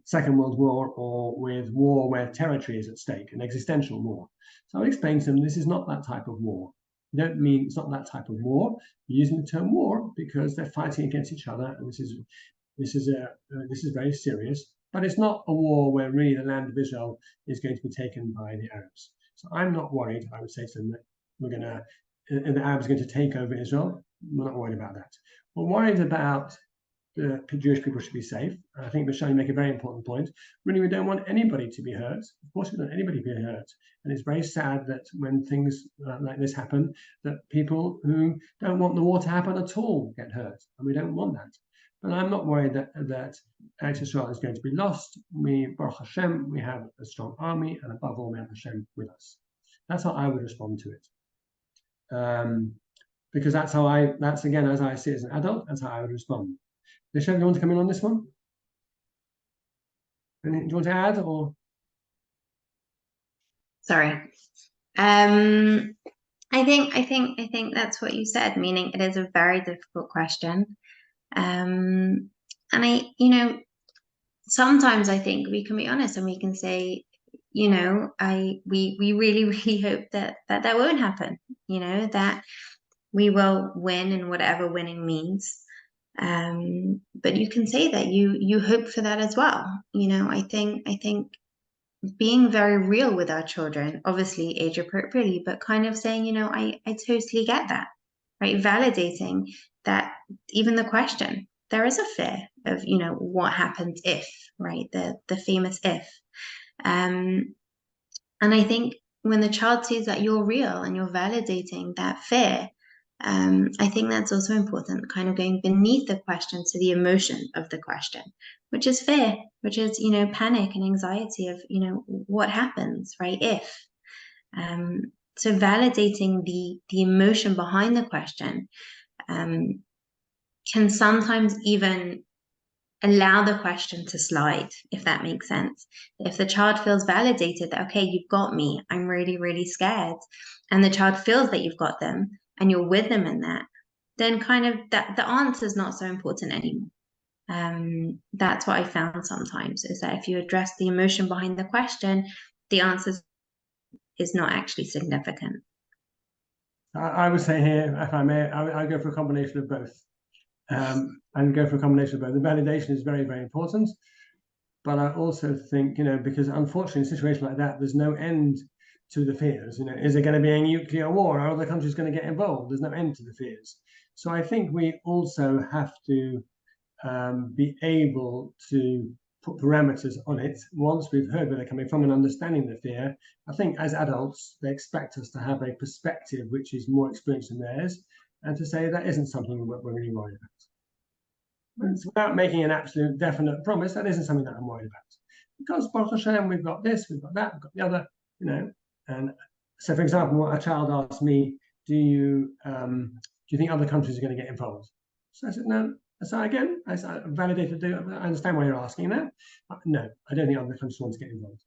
Second World War, or with war where territory is at stake, an existential war. So I'll explain to them this is not that type of war. We don't mean it's not that type of war. We're using the term war because they're fighting against each other, and this is very serious. But it's not a war where really the land of Israel is going to be taken by the Arabs. So I'm not worried. I would say to them that the Arabs are going to take over Israel. We're not worried about that. We're worried about the Jewish people should be safe. I think, Michelle, you make a very important point. Really, we don't want anybody to be hurt. Of course, we don't want anybody to be hurt. And it's very sad that when things like this happen, that people who don't want the war to happen at all get hurt. And we don't want that. But I'm not worried that Eretz Israel is going to be lost. Baruch Hashem, we have a strong army, and above all, we have Hashem with us. That's how I would respond to it. Because that's again, as I see it as an adult, that's how I would respond. Elisheva, you want to come in on this one? Anything do you want to add, or? Sorry. I think that's what you said, meaning it is a very difficult question. And sometimes I think we can be honest and we can say, we really, really hope that won't happen, that we will win in whatever winning means. But you can say that you hope for that as well. I think being very real with our children, obviously age appropriately, but kind of saying, I totally get that, right? Validating that even the question, there is a fear of, what happens if, right? The famous if. And I think when the child sees that you're real and you're validating that fear, I think that's also important, kind of going beneath the question to the emotion of the question, which is fear, which is, panic and anxiety of, what happens, right? If. So validating the emotion behind the question can sometimes even allow the question to slide, if that makes sense. If the child feels validated that, okay, you've got me, I'm really, really scared, and the child feels that you've got them, and you're with them in that, then kind of that the answer is not so important anymore. That's what I found sometimes, is that if you address the emotion behind the question, the answer is not actually significant. I would say here, if I may, I go for a combination of both. And go for a combination of both. The validation is very, very important. But I also think, because unfortunately in a situation like that, there's no end to the fears. Is there going to be a nuclear war? Are other countries going to get involved? There's no end to the fears. So I think we also have to be able to put parameters on it once we've heard where they're coming from and understanding the fear. I think as adults, they expect us to have a perspective which is more experienced than theirs, and to say that isn't something we're really worried about. And without making an absolute definite promise, that isn't something that I'm worried about. Because Baruch Hashem, we've got this, we've got that, we've got the other, And so, for example, a child asked me, do you think other countries are going to get involved? So I said, no. So again, I validated, I understand why you're asking that. No, I don't think other countries want to get involved.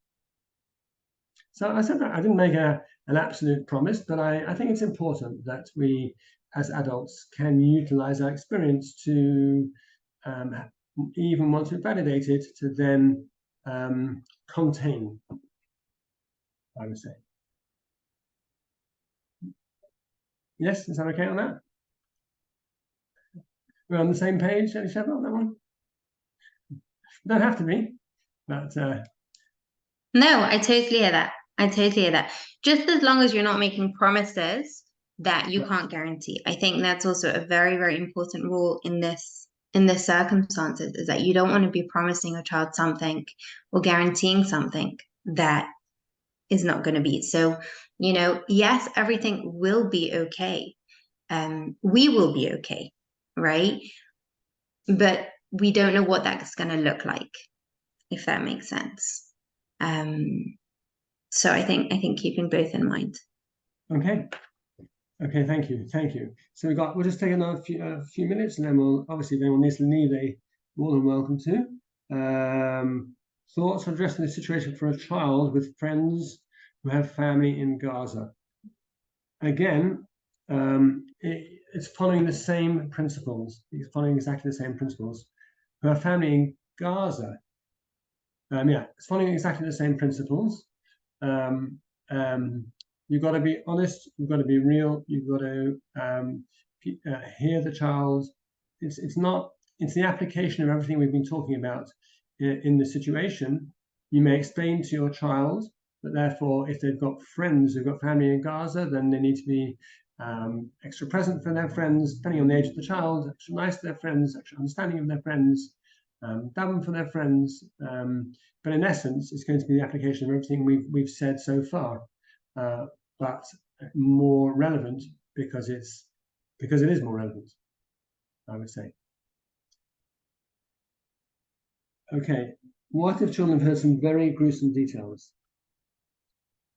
So I said that I didn't make an absolute promise, but I think it's important that we, as adults, can utilize our experience to, even once we've validated, to then contain, I would say. Yes, is that okay on that? We're on the same page, Elisheva, on that one? You don't have to be, but... No, I totally hear that. Just as long as you're not making promises that you can't guarantee. I think that's also a very, very important rule in this circumstances, is that you don't want to be promising your child something or guaranteeing something that is not going to be. So, yes, everything will be okay. We will be okay, right? But we don't know what that's going to look like, if that makes sense. So I think keeping both in mind. Okay, thank you. So we'll just take another few minutes, and then we'll, obviously, if anyone needs to leave, they're more than welcome to. Thoughts on addressing the situation for a child with friends who have family in Gaza? again, it's following the same principles. It's following exactly the same principles. For a family in Gaza, it's following exactly the same principles. You've got to be honest. You've got to be real. You've got to hear the child. It's the application of everything we've been talking about in the situation. You may explain to your child that therefore, if they've got friends who've got family in Gaza, then they need to be extra present for their friends, depending on the age of the child, extra nice to their friends, extra understanding of their friends, daven for their friends. But in essence, it's going to be the application of everything we've said so far, but more relevant because it is more relevant, I would say. Okay, what if children have heard some very gruesome details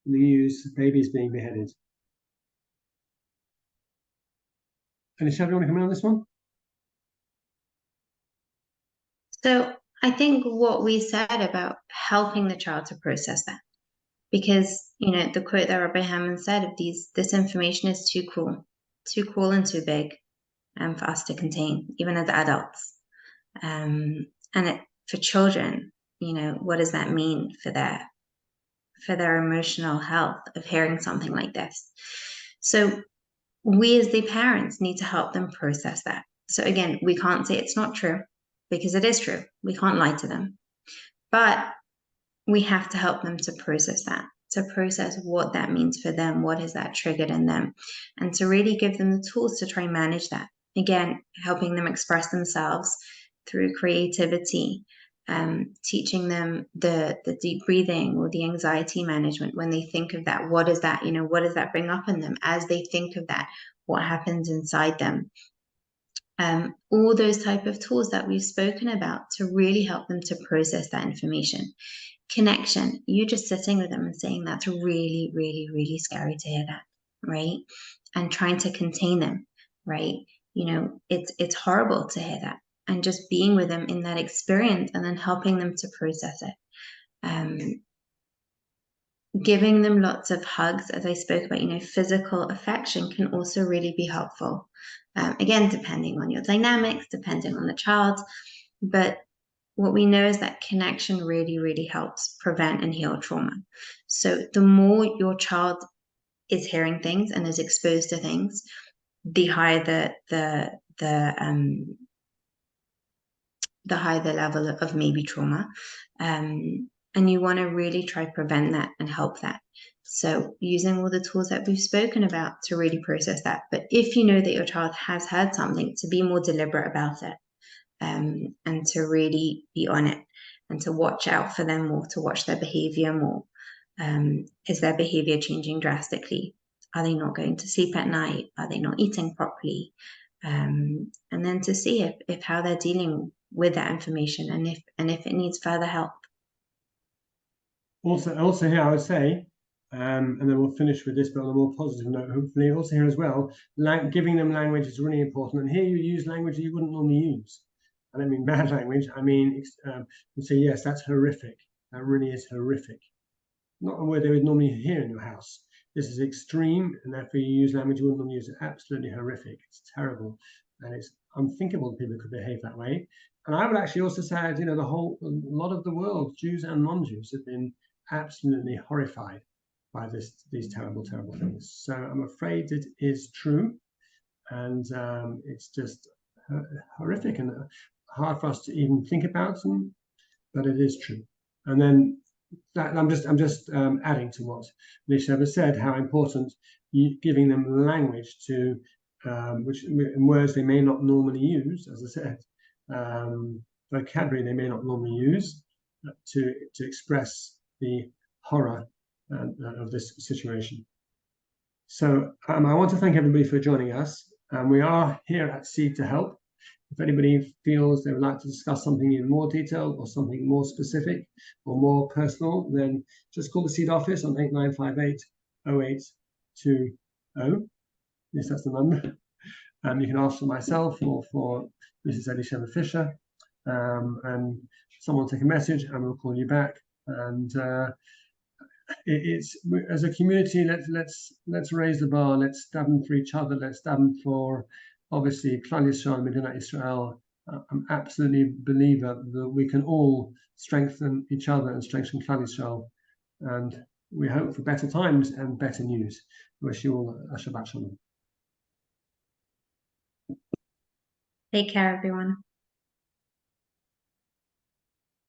in the news, babies being beheaded? Elisheva, you want to come in on this one? So I think what we said about helping the child to process that, because the quote that Rabbi Herman said of this information is too cruel and too big, for us to contain, even as adults. And for children, what does that mean for their emotional health of hearing something like this? So we as the parents need to help them process that. So again, we can't say it's not true, because it is true. We can't lie to them. But we have to help them to process that, to process what that means for them, what has that triggered in them, and to really give them the tools to try and manage that. Again, helping them express themselves through creativity, teaching them the deep breathing or the anxiety management when they think of that. What does that bring up in them as they think of that? What happens inside them? All those type of tools that we've spoken about to really help them to process that information. Connection, you just sitting with them and saying that's really, really, really scary to hear that, right? And trying to contain them, right? It's horrible to hear that, and just being with them in that experience and then helping them to process it. Giving them lots of hugs, as I spoke about, physical affection can also really be helpful. Again, depending on your dynamics, depending on the child, but what we know is that connection really, really helps prevent and heal trauma. So the more your child is hearing things and is exposed to things, the higher the higher the level of maybe trauma. And you want to really try to prevent that and help that. So using all the tools that we've spoken about to really process that. But if you know that your child has heard something, to be more deliberate about it, and to really be on it, and to watch out for them more, to watch their behavior more. Is their behavior changing drastically? Are they not going to sleep at night? Are they not eating properly? And then to see if how they're dealing with that information, and if it needs further help. Also here I would say, and then we'll finish with this, but on a more positive note, hopefully. Also here as well, giving them language is really important. And here you use language that you wouldn't normally use. I don't mean bad language. I mean, you say, yes, that's horrific. That really is horrific. Not a word they would normally hear in your house. This is extreme, and therefore you use language you wouldn't normally use. It's absolutely horrific. It's terrible, and it's unthinkable that people could behave that way. And I would actually also say, a lot of the world, Jews and non-Jews, have been absolutely horrified by these terrible, terrible things. So I'm afraid it is true, and it's just horrific and hard for us to even think about them, but it is true. And then I'm just adding to what Elisheva said, how important giving them language to which in words they may not normally use, as I said, vocabulary they may not normally use, to express the horror of this situation. So I want to thank everybody for joining us. We are here at Seed to help. If anybody feels they would like to discuss something in more detail or something more specific or more personal, then just call the Seed office on 8958-0820. Yes, that's the number. You can ask for myself or for Mrs. Elisheva Fisher, and someone will take a message and we'll call you back. And it's as a community, let's raise the bar. Let's daven for each other. Let's daven for, obviously, Klal Yisrael, Medinat Israel. I'm absolutely a believer that we can all strengthen each other and strengthen Klal Yisrael, and we hope for better times and better news. Wish you all a Shabbat Shalom. Take care, everyone.